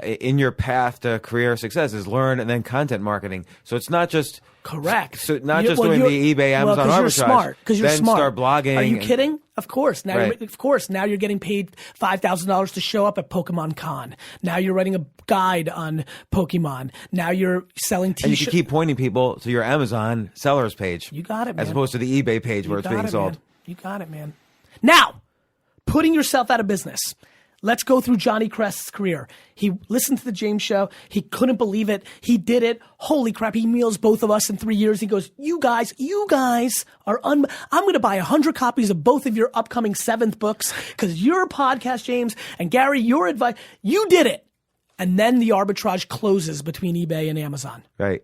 in your path to career success is learn and then content marketing. So it's not just correct. So not just doing the eBay, Amazon arbitrage. You're smart. Because you're smart. Start blogging. Are you kidding? Of course. Now, right. Now you're getting paid $5,000 to show up at Pokemon Con. Now you're writing a guide on Pokemon. Now you're selling t-shirts. And you can keep pointing people to your Amazon sellers page. You got it, man. As opposed to the eBay page where it's being sold. Man. You got it, man. Now, putting yourself out of business. Let's go through Johnny Crest's career. He listened to the James Show. He couldn't believe it. He did it. Holy crap. He meals both of us in 3 years. He goes, you guys are I'm going to buy 100 copies of both of your upcoming 7th books because your podcast, James, and Gary, your advice, you did it. And then the arbitrage closes between eBay and Amazon. Right.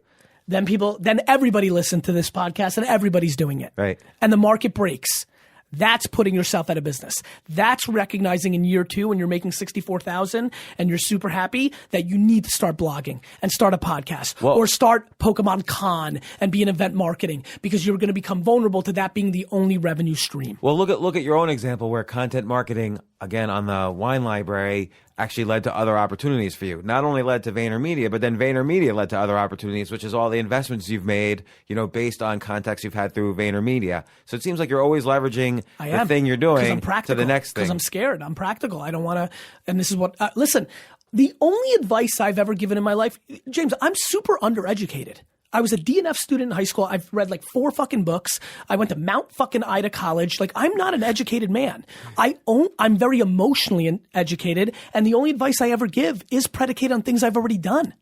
Then everybody listened to this podcast and everybody's doing it. Right. And the market breaks. That's putting yourself out of business. That's recognizing in year 2 when you're making $64,000 and you're super happy that you need to start blogging and start a podcast or start Pokemon Con and be in event marketing because you're going to become vulnerable to that being the only revenue stream. Well, look at your own example where content marketing, again, on the wine library actually led to other opportunities for you. Not only led to VaynerMedia, but then VaynerMedia led to other opportunities, which is all the investments you've made, based on contacts you've had through VaynerMedia. So it seems like you're always leveraging the thing you're doing to the next thing. Because I'm scared. I'm practical. I don't want to, and this is what, listen, the only advice I've ever given in my life, James, I'm super undereducated. I was a DNF student in high school. I've read like 4 fucking books. I went to Mount fucking Ida College. Like, I'm not an educated man. I'm very emotionally educated, and the only advice I ever give is predicated on things I've already done.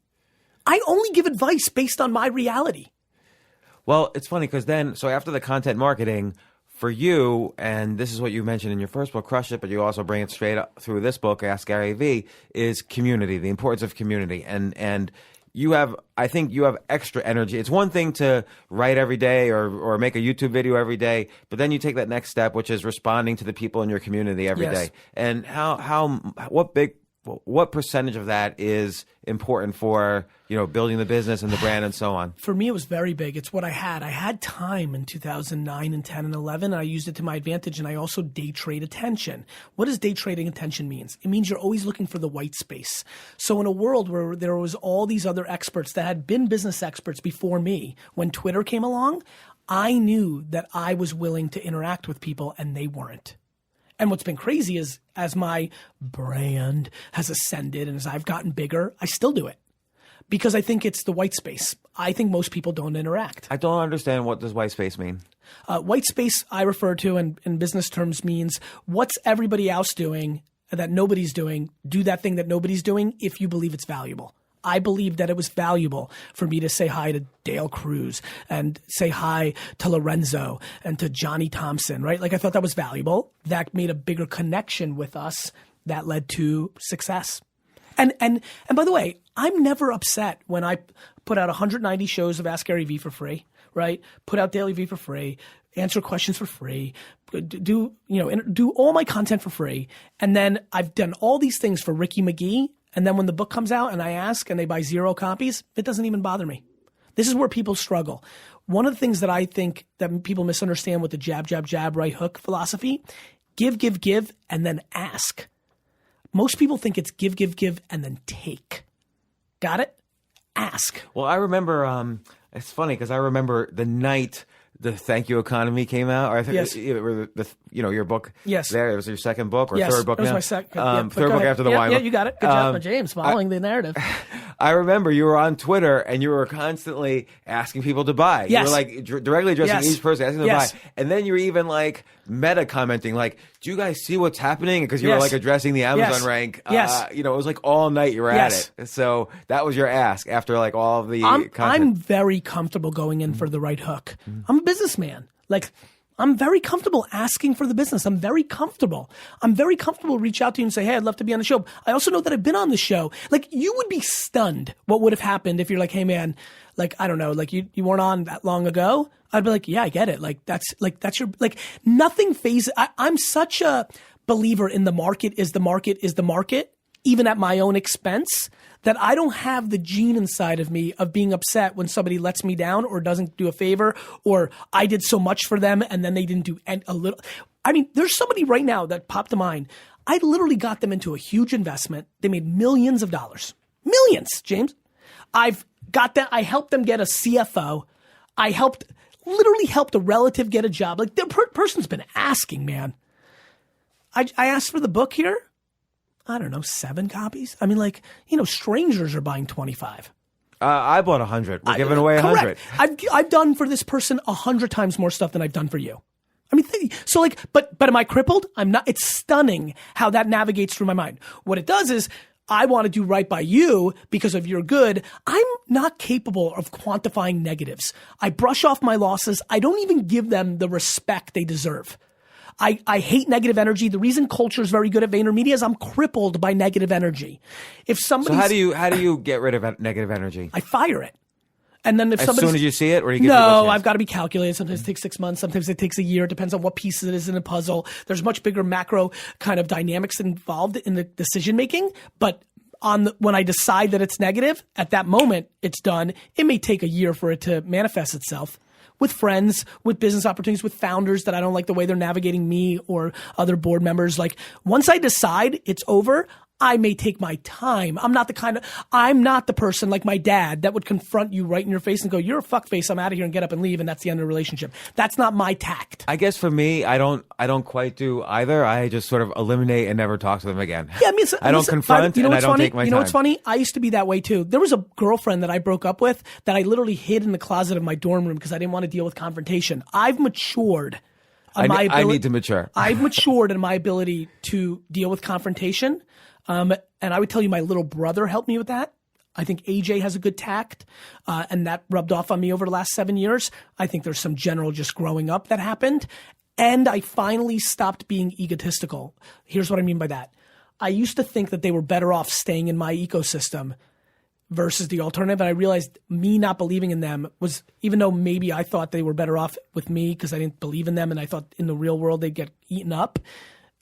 I only give advice based on my reality. Well, it's funny because so after the content marketing, for you, and this is what you mentioned in your first book, Crush It, but you also bring it straight up through this book, Ask Gary V, is community, the importance of community. And I think you have extra energy. It's one thing to write every day or make a YouTube video every day, but then you take that next step, which is responding to the people in your community every day. And what percentage of that is important for, building the business and the brand and so on? For me, it was very big. It's what I had. I had time in 2009 and 10 and 11, and I used it to my advantage, and I also day trade attention. What does day trading attention means? It means you're always looking for the white space. So in a world where there was all these other experts that had been business experts before me, when Twitter came along, I knew that I was willing to interact with people, and they weren't. And what's been crazy is as my brand has ascended and as I've gotten bigger, I still do it because I think it's the white space. I think most people don't interact. I don't understand, what does white space mean? White space, I refer to in business terms, means what's everybody else doing that nobody's doing. Do that thing that nobody's doing if you believe it's valuable. I believed that it was valuable for me to say hi to Dale Cruz and say hi to Lorenzo and to Johnny Thompson, right? Like I thought that was valuable. That made a bigger connection with us that led to success. And by the way, I'm never upset when I put out 190 shows of Ask Gary V for free, right? Put out Daily V for free, answer questions for free, do all my content for free. And then I've done all these things for Ricky McGee. And then when the book comes out and I ask and they buy 0 copies, it doesn't even bother me. This is where people struggle. One of the things that I think that people misunderstand with the jab, jab, jab, right hook philosophy, give, and then ask. Most people think it's give, and then take. Got it? Ask. Well, I remember, it's funny because I remember the night the Thank You Economy came out, or I think your book. Yes, there it was your second book or yes, third book. It was now? my second. Third book after the wine. Yeah, you got it. Good job, James, following the narrative. I remember you were on Twitter and you were constantly asking people to buy. Yes. You were like directly addressing each person, asking them to buy, and then you were even like meta commenting, like, "Do you guys see what's happening?" Because you were like addressing the Amazon rank. It was like all night you were at it. So that was your ask after like all of the content. I'm very comfortable going in for the right hook. I'm a businessman. Like, I'm very comfortable asking for the business. I'm very comfortable to reach out to you and say, hey, I'd love to be on the show. I also know that I've been on the show. Like, you would be stunned what would have happened if you're like, hey man, like, I don't know, like you weren't on that long ago. I'd be like, yeah, I get it. That's your, like, nothing phases. I'm such a believer in the market is the market, even at my own expense, that I don't have the gene inside of me of being upset when somebody lets me down or doesn't do a favor, or I did so much for them and then they didn't do a little. I mean, there's somebody right now that popped to mind. I literally got them into a huge investment. They made millions of dollars. Millions, James. I've got that. I helped them get a CFO. I literally helped a relative get a job. Like, the person's been asking, man. I asked for the book here. I don't know, 7 copies? I mean, like, strangers are buying 25. I bought 100. We're giving away 100. I've done for this person 100 times more stuff than I've done for you. I mean, so like, but am I crippled? I'm not. It's stunning how that navigates through my mind. What it does is I want to do right by you because of your good. I'm not capable of quantifying negatives. I brush off my losses. I don't even give them the respect they deserve. I hate negative energy. The reason culture is very good at VaynerMedia is I'm crippled by negative energy. If somebody, so how do you get rid of negative energy? I fire it. And then if as soon as you see it, or you give no, I've got to be calculated. Sometimes it takes 6 months. Sometimes it takes a year. It depends on what piece it is in a puzzle. There's much bigger macro kind of dynamics involved in the decision making. But when I decide that it's negative, at that moment it's done. It may take a year for it to manifest itself. With friends, with business opportunities, with founders that I don't like the way they're navigating me or other board members. Like, once I decide it's over, I may take my time. I'm not the person like my dad that would confront you right in your face and go, you're a fuckface, I'm out of here, and get up and leave, and that's the end of the relationship. That's not my tact. I guess for me, I don't quite do either. I just sort of eliminate and never talk to them again. Yeah, I don't confront and I don't take my time. You know what's funny? I used to be that way too. There was a girlfriend that I broke up with that I literally hid in the closet of my dorm room because I didn't want to deal with confrontation. I've matured. I need to mature. I've matured in my ability to deal with confrontation. And I would tell you my little brother helped me with that. I think AJ has a good tact, and that rubbed off on me over the last 7 years. I think there's some general just growing up that happened. And I finally stopped being egotistical. Here's what I mean by that. I used to think that they were better off staying in my ecosystem versus the alternative. And I realized me not believing in them was, even though maybe I thought they were better off with me because I didn't believe in them and I thought in the real world they'd get eaten up.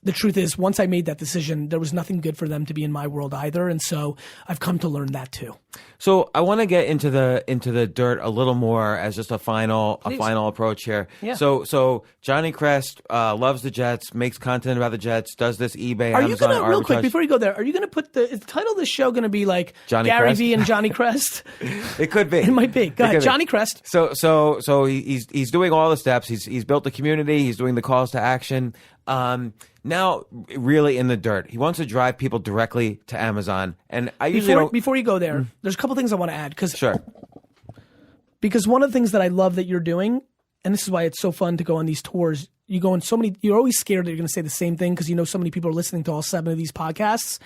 The truth is, once I made that decision, there was nothing good for them to be in my world either. And so I've come to learn that too. So I want to get into the dirt a little more as just a final approach here. Yeah. So Johnny Crest loves the Jets, makes content about the Jets, does this eBay, Are Amazon you going to, real arbitrage. quick, before you go there, are you going to put is the title of the show going to be like Johnny Gary Crest? V and Johnny Crest? It could be. It might be. Go It ahead, could be. Johnny Crest. So he's doing all the steps. He's built the community. He's doing the calls to action. Now, really in the dirt, he wants to drive people directly to Amazon. And I usually don't. Before you go there, there's a couple things I want to add Sure. because one of the things that I love that you're doing, and this is why it's so fun to go on these tours. You go on so many. You're always scared that you're going to say the same thing because you know so many people are listening to all 7 of these podcasts.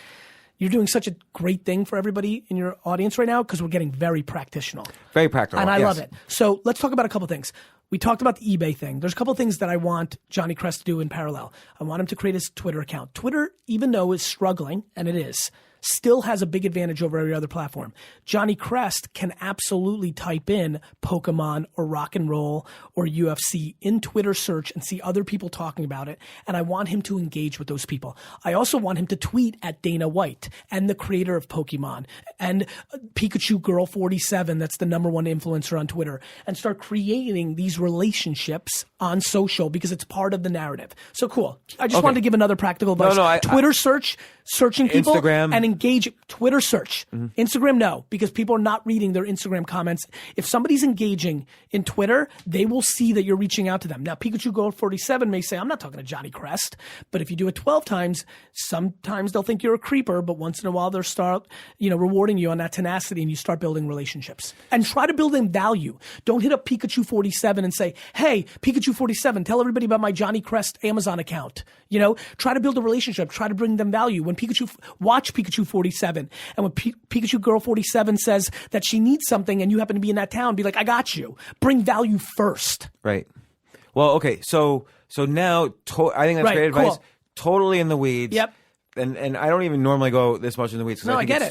You're doing such a great thing for everybody in your audience right now because we're getting very practical. Very practical. And I yes. love it. So let's talk about a couple things. We talked about the eBay thing. There's a couple things that I want Johnny Crest to do in parallel. I want him to create his Twitter account. Twitter, even though it's struggling, and it is, still has a big advantage over every other platform. Johnny Crest can absolutely type in Pokemon or rock and roll or UFC in Twitter search and see other people talking about it. And I want him to engage with those people. I also want him to tweet at Dana White and the creator of Pokemon and Pikachu Girl 47, that's the #1 influencer on Twitter, and start creating these relationships on social because it's part of the narrative. So cool. I just wanted to give another practical advice. Twitter searching people Instagram. and engage. Twitter search. Instagram, no, because people are not reading their Instagram comments. If somebody's engaging in Twitter, they will see that you're reaching out to them. Now, Pikachu Gold 47 may say, I'm not talking to Johnny Crest, but if you do it 12 times, sometimes they'll think you're a creeper, but once in a while they'll start, rewarding you on that tenacity and you start building relationships. And try to build in value. Don't hit up Pikachu 47 and say, hey, Pikachu 47, tell everybody about my Johnny Crest Amazon account. Try to build a relationship. Try to bring them value. When watch Pikachu 47, and when Pikachu Girl 47 says that she needs something and you happen to be in that town, be like, I got you. Bring value first. Right. Well, okay. So now I think that's great advice. Cool. Totally in the weeds. Yep. And I don't even normally go this much in the weeds because I think get it's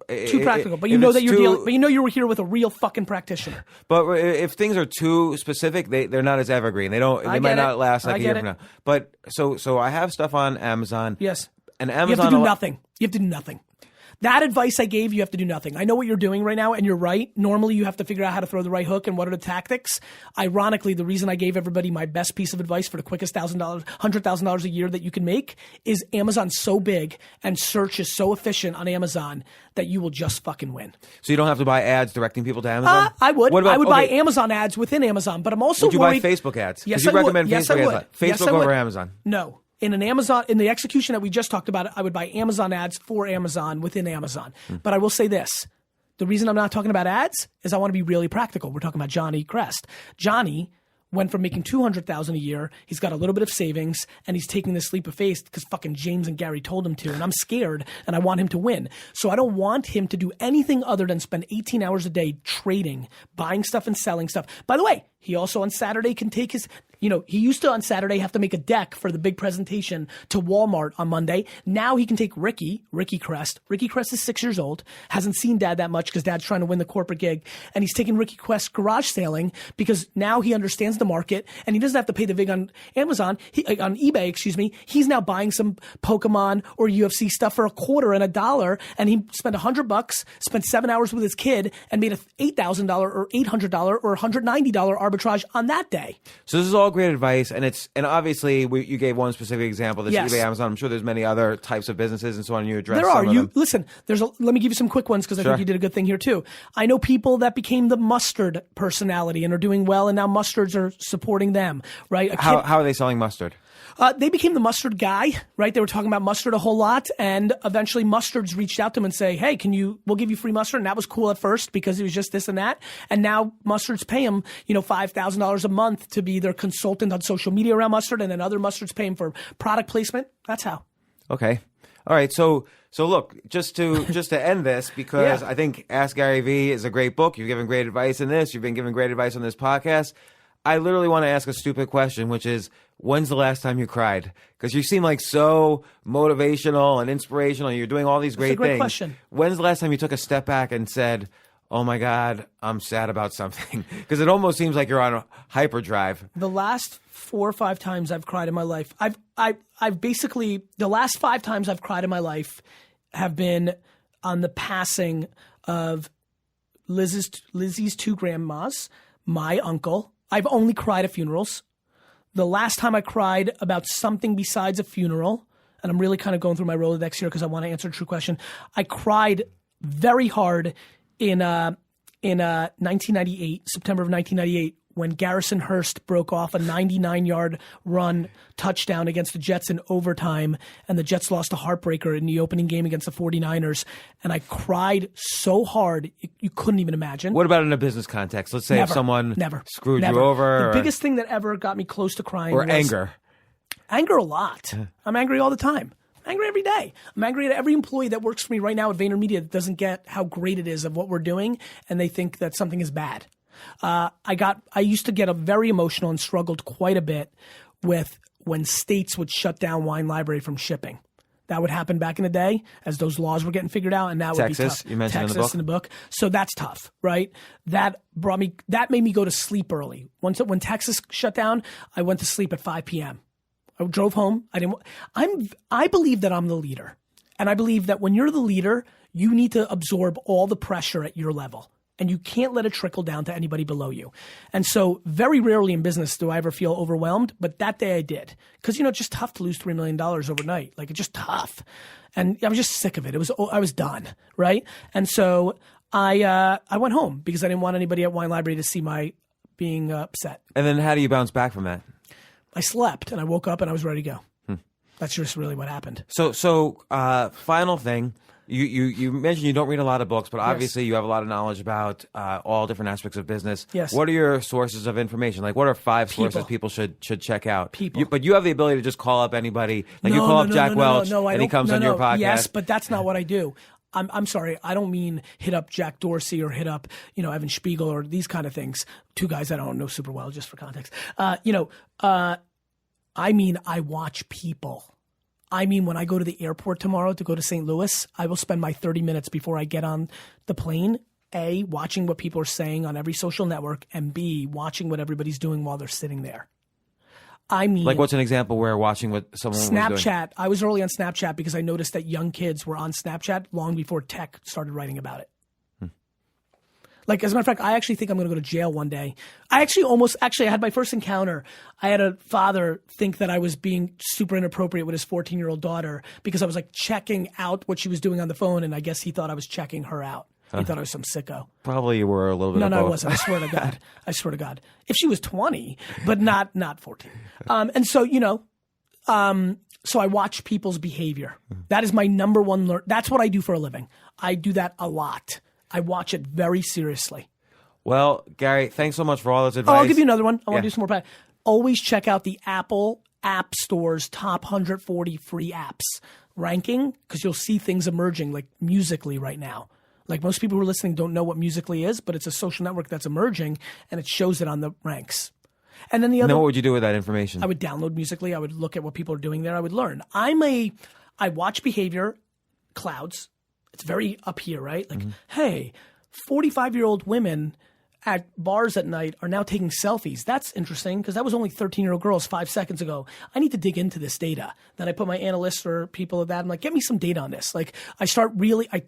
it. too Practical. But you know that you're dealing. But you know you're here with a real fucking practitioner. But if things are too specific, they're not as evergreen. They might not last like a year from now. But so I have stuff on Amazon. Yes. And Amazon. You have to do nothing. You have to do nothing. That advice I gave, you have to do nothing. I know what you're doing right now, and you're right. Normally, you have to figure out how to throw the right hook and what are the tactics. Ironically, the reason I gave everybody my best piece of advice for the quickest $100,000 a year that you can make is Amazon's so big and search is so efficient on Amazon that you will just fucking win. So you don't have to buy ads directing people to Amazon? I would. I would buy Amazon ads within Amazon, but I'm also worried. Would you buy Facebook ads? Yes, you I would. recommend Yes, Facebook I would. ads? Facebook over Amazon? No. In the execution that we just talked about, I would buy Amazon ads for Amazon within Amazon. But I will say this. The reason I'm not talking about ads is I want to be really practical. We're talking about Johnny Crest. Johnny went from making $200,000 a year. He's got a little bit of savings and he's taking this leap of faith because fucking James and Gary told him to. And I'm scared and I want him to win. So I don't want him to do anything other than spend 18 hours a day trading, buying stuff and selling stuff. By the way, he also on Saturday can take his, he used to on Saturday have to make a deck for the big presentation to Walmart on Monday. Now he can take Ricky Crest. Ricky Crest is 6 years old, hasn't seen Dad that much because Dad's trying to win the corporate gig. And he's taking Ricky Crest garage sailing because now he understands the market and he doesn't have to pay the vig on Amazon, on eBay, excuse me. He's now buying some Pokemon or UFC stuff for $0.25 and $1. And he spent $100, spent 7 hours with his kid and made a $8,000 or $800 or $190 arbitrage on that day. So this is all great advice, and obviously you gave one specific example. This eBay, Amazon. I'm sure there's many other types of businesses and so on. And you address there are. Some of them. Listen. Let me give you some quick ones because I think you did a good thing here too. I know people that became the mustard personality and are doing well, and now mustards are supporting them. Right? How are they selling mustard? They became the mustard guy, right? They were talking about mustard a whole lot, and eventually mustards reached out to them and say, hey, we'll give you free mustard. And that was cool at first because it was just this and that. And now mustards pay them, $5,000 a month to be their consultant on social media around mustard. And then other mustards pay them for product placement. That's how. Okay. All right. So look, just to end this, because I think Ask Gary V is a great book. You've given great advice in this. You've been giving great advice on this podcast. I literally want to ask a stupid question, which is, when's the last time you cried? Because you seem like so motivational and inspirational. You're doing all these great things. Question. When's the last time you took a step back and said, oh my God, I'm sad about something? Because it almost seems like you're on a hyperdrive. The last 4 or 5 times I've cried in my life, I've basically, the last 5 times I've cried in my life have been on the passing of Lizzie's 2 grandmas, my uncle. I've only cried at funerals. The last time I cried about something besides a funeral, and I'm really kind of going through my Rolodex here because I want to answer a true question. I cried very hard in 1998, September of 1998, when Garrison Hurst broke off a 99-yard run touchdown against the Jets in overtime, and the Jets lost a heartbreaker in the opening game against the 49ers. And I cried so hard, you couldn't even imagine. What about in a business context? Let's say if someone screwed you over. The biggest thing that ever got me close to crying was anger. Anger a lot. I'm angry all the time. I'm angry every day. I'm angry at every employee that works for me right now at VaynerMedia that doesn't get how great it is of what we're doing, and they think that something is bad. I used to get very emotional and struggled quite a bit with when states would shut down Wine Library from shipping. That would happen back in the day as those laws were getting figured out, and that would be tough. You mentioned Texas in the book. So that's tough, right? That made me go to sleep early. When Texas shut down, I went to sleep at 5 p.m. I drove home. I believe that I'm the leader, and I believe that when you're the leader, you need to absorb all the pressure at your level. And you can't let it trickle down to anybody below you. And so very rarely in business do I ever feel overwhelmed, but that day I did. Because, it's just tough to lose $3 million overnight. Like, it's just tough. And I was just sick of it. I was done, right? And so I went home because I didn't want anybody at Wine Library to see my being upset. And then how do you bounce back from that? I slept, and I woke up, and I was ready to go. That's just really what happened. So final thing. You mentioned you don't read a lot of books, but obviously you have a lot of knowledge about all different aspects of business. Yes. What are your sources of information? Like, what are 5 sources people should check out? People. But you have the ability to just call up anybody. Like, you call up Jack Welch, and he comes on your podcast. Yes, but that's not what I do. I'm sorry. I don't mean hit up Jack Dorsey or hit up, Evan Spiegel or these kind of things. 2 guys I don't know super well, just for context. I mean, I watch people. I mean, when I go to the airport tomorrow to go to St. Louis, I will spend my 30 minutes before I get on the plane, A, watching what people are saying on every social network, and B, watching what everybody's doing while they're sitting there. I mean, like, what's an example where watching what someone was doing? Snapchat. I was early on Snapchat because I noticed that young kids were on Snapchat long before tech started writing about it. Like, as a matter of fact, I actually think I'm going to go to jail one day. I had my first encounter. I had a father think that I was being super inappropriate with his 14-year-old daughter because I was like checking out what she was doing on the phone, and I guess he thought I was checking her out. He thought I was some sicko. Probably you were a little bit of both. No, I wasn't. I swear to God. I swear to God. If she was 20, but not 14. And so, so I watch people's behavior. That is my number one that's what I do for a living. I do that a lot. I watch it very seriously. Well, Gary, thanks so much for all this advice. Oh, I'll give you another one. I want to do some more. Always check out the Apple App Store's top 140 free apps ranking because you'll see things emerging like Musical.ly right now. Like, most people who are listening don't know what Musical.ly is, but it's a social network that's emerging, and it shows it on the ranks. And then the other. Now, what would you do with that information? I would download Musical.ly. I would look at what people are doing there. I would learn. I watch behavior clouds. It's very up here, right? Like, hey, 45-year-old women at bars at night are now taking selfies. That's interesting because that was only 13-year-old girls 5 seconds ago. I need to dig into this data. Then I put my analysts or people of that. I'm like, get me some data on this. Like, I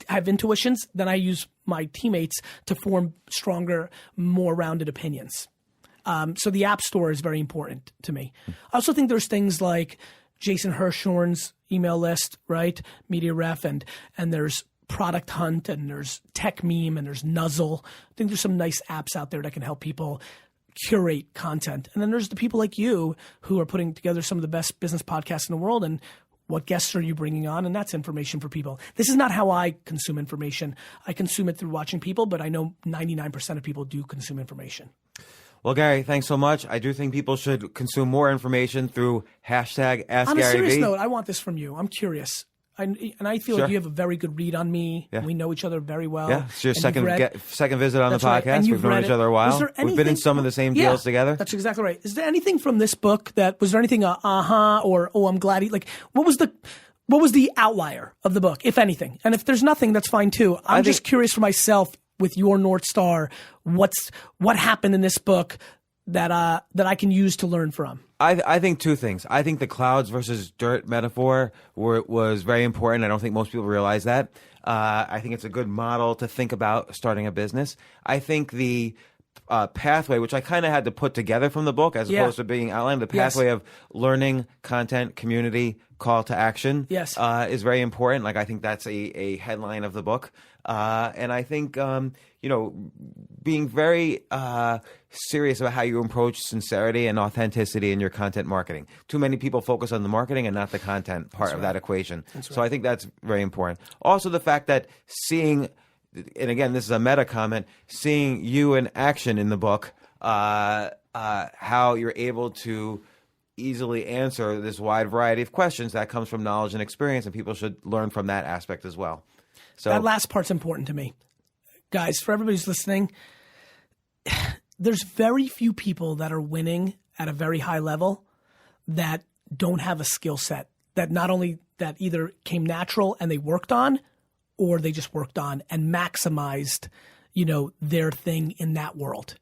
have intuitions. Then I use my teammates to form stronger, more rounded opinions. So the App Store is very important to me. I also think there's things like Jason Hirschhorn's email list, right? Media Ref, and there's Product Hunt, and there's Tech Meme, and there's Nuzzle. I think there's some nice apps out there that can help people curate content. And then there's the people like you who are putting together some of the best business podcasts in the world, and what guests are you bringing on? And that's information for people. This is not how I consume information. I consume it through watching people, but I know 99% of people do consume information. Well, Gary, thanks so much. I do think people should consume more information through #AskGaryV. On a serious note, I want this from you. I'm curious. I feel like you have a very good read on me. Yeah. We know each other very well. Yeah, it's your And second visit on the That's right. podcast. And We've you've known read each it. other a Was while. there We've been in anything- some of the same deals together. That's exactly right. Is there anything from this book was there anything or I'm glad what was the outlier of the book, if anything? And if there's nothing, that's fine too. I'm just curious for myself with your North Star, what happened in this book that I can use to learn from? I think two things. I think the clouds versus dirt metaphor was very important. I don't think most people realize that. I think it's a good model to think about starting a business. I think the pathway, which I kind of had to put together from the book as opposed to being outlined, the pathway of learning, content, community, call to action is very important. Like, I think that's a headline of the book. And I think, being very serious about how you approach sincerity and authenticity in your content marketing. Too many people focus on the marketing and not the content part of that equation. So I think that's very important. Also, the fact that seeing, and again, this is a meta comment, seeing you in action in the book, how you're able to easily answer this wide variety of questions that comes from knowledge and experience, and people should learn from that aspect as well. So that last part's important to me. Guys, for everybody who's listening, there's very few people that are winning at a very high level that don't have a skill set that not only that either came natural and they worked on, or they just worked on and maximized, their thing in that world.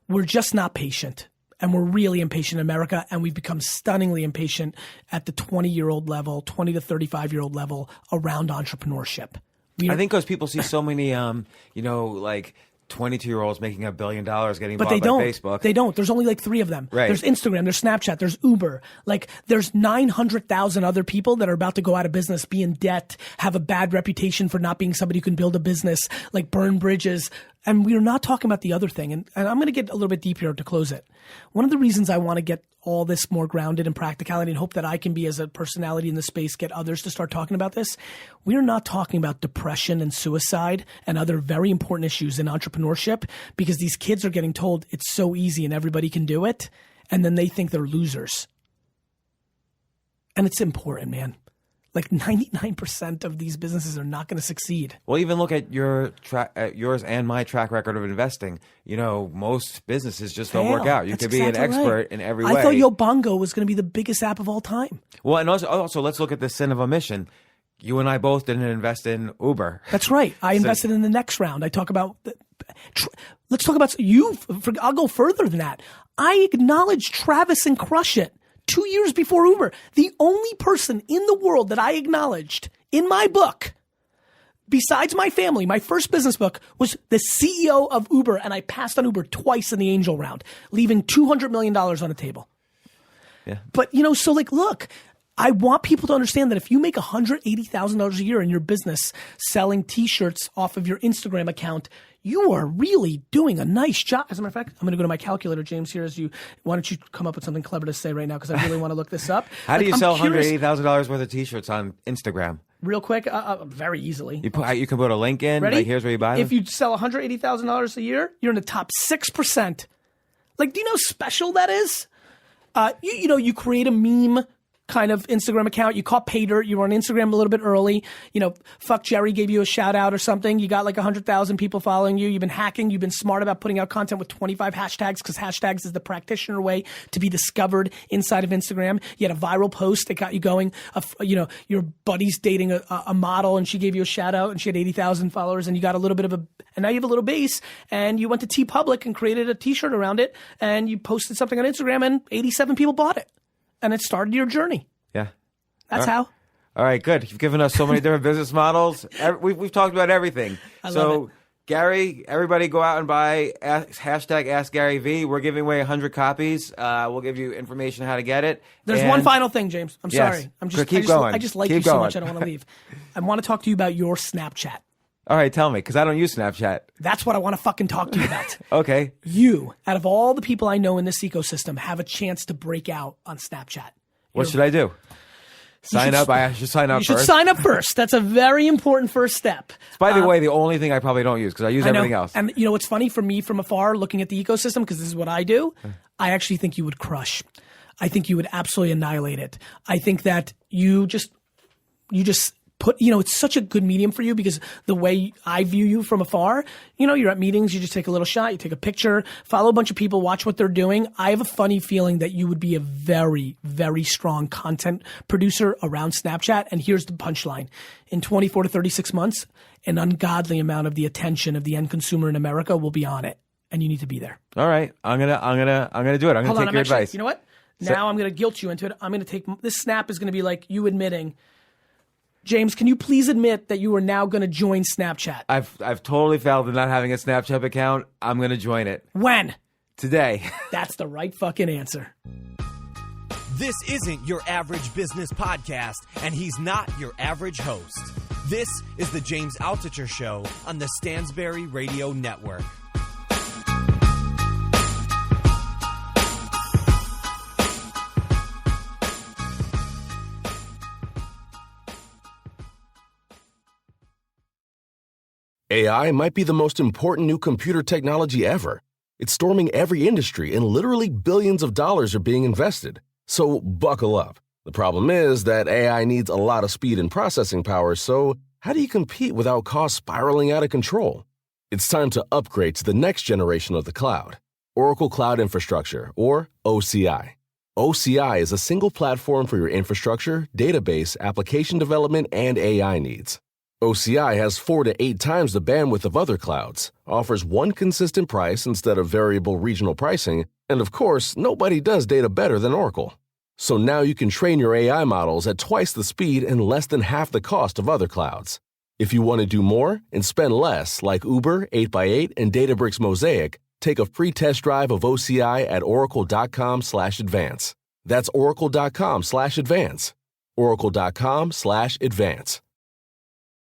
We're just not patient. And we're really impatient in America, and we've become stunningly impatient at the 20-year-old level, 20 to 35-year-old level around entrepreneurship. I think because people see so many, 22-year-olds making $1 billion getting bought by Facebook. They don't. There's only like 3 of them. Right. There's Instagram, there's Snapchat, there's Uber. Like, there's 900,000 other people that are about to go out of business, be in debt, have a bad reputation for not being somebody who can build a business, like burn bridges. And we're not talking about the other thing. And I'm going to get a little bit deep here to close it. One of the reasons I want to get all this more grounded in practicality and hope that I can be, as a personality in the space, get others to start talking about this. We're not talking about depression and suicide and other very important issues in entrepreneurship, because these kids are getting told it's so easy and everybody can do it. And then they think they're losers. And it's important, man. Like 99% of these businesses are not going to succeed. Well, even look at yours and my track record of investing. Most businesses just don't work out. You could be an expert in every way. I thought Yobongo was going to be the biggest app of all time. Well, and also let's look at the sin of omission. You and I both didn't invest in Uber. That's right. I invested in the next round. I talk about let's talk about you. I'll go further than that. I acknowledge Travis and Crush It 2 years before Uber. The only person in the world that I acknowledged in my book, besides my family, my first business book, was the CEO of Uber, and I passed on Uber twice in the angel round, leaving $200 million on the table. Yeah. But, so look, I want people to understand that if you make $180,000 a year in your business selling T-shirts off of your Instagram account, you are really doing a nice job. As a matter of fact, I'm going to go to my calculator, James, here why don't you come up with something clever to say right now, because I really want to look this up. How do you sell $180,000 worth of T-shirts on Instagram? Real quick, very easily. You can put a link in. Ready? Like, here's where you buy them. If you sell $180,000 a year, you're in the top 6%. Like, do you know how special that is? You create a meme kind of Instagram account. You caught pay dirt. You were on Instagram a little bit early. Fuck Jerry gave you a shout out or something. You got like 100,000 people following you. You've been hacking. You've been smart about putting out content with 25 hashtags, because hashtags is the practitioner way to be discovered inside of Instagram. You had a viral post that got you going. Your buddy's dating a model, and she gave you a shout out, and she had 80,000 followers, and you got a little bit of and now you have a little base, and you went to TeePublic and created a t-shirt around it, and you posted something on Instagram, and 87 people bought it. And it started your journey. Yeah. That's how. All right, good. You've given us so many different business models. We've talked about everything. I love it. Gary, everybody go out and buy hashtag AskGaryV. We're giving away 100 copies. We'll give you information how to get it. There's one final thing, James. I'm sorry. Keep going. I just like Keep you so going. much I don't want to leave. I want to talk to you about your Snapchat. All right, tell me, because I don't use Snapchat. That's what I want to fucking talk to you about. Okay. You, out of all the people I know in this ecosystem, have a chance to break out on Snapchat. What should I do? Sign up. I should sign up first. You should first. sign up first. That's a very important first step. It's, by the way, the only thing I probably don't use, because I use everything else. And what's funny for me from afar, looking at the ecosystem, because this is what I do, I actually think you would crush. I think you would absolutely annihilate it. I think that you just you just put, it's such a good medium for you because the way I view you from afar, you're at meetings, you just take a little shot, you take a picture, follow a bunch of people, watch what they're doing. I have a funny feeling that you would be a very, very strong content producer around Snapchat. And here's the punchline. In 24 to 36 months, an ungodly amount of the attention of the end consumer in America will be on it. And you need to be there. All right. I'm gonna do it. I'm gonna take your advice. You know what? Now I'm gonna guilt you into it. I'm gonna take this snap is gonna be like you admitting, James, can you please admit that you are now going to join Snapchat? I've totally failed in not having a Snapchat account. I'm going to join it. When? Today. That's the right fucking answer. This isn't your average business podcast, and he's not your average host. This is the James Altucher Show on the Stansberry Radio Network. AI might be the most important new computer technology ever. It's storming every industry and literally billions of dollars are being invested. So buckle up. The problem is that AI needs a lot of speed and processing power, so how do you compete without costs spiraling out of control? It's time to upgrade to the next generation of the cloud, Oracle Cloud Infrastructure, or OCI. OCI is a single platform for your infrastructure, database, application development, and AI needs. OCI has 4 to 8 times the bandwidth of other clouds, offers one consistent price instead of variable regional pricing, and of course, nobody does data better than Oracle. So now you can train your AI models at twice the speed and less than half the cost of other clouds. If you want to do more and spend less, like Uber, 8x8, and Databricks Mosaic, take a free test drive of OCI at oracle.com/advance. That's oracle.com/advance. oracle.com/advance.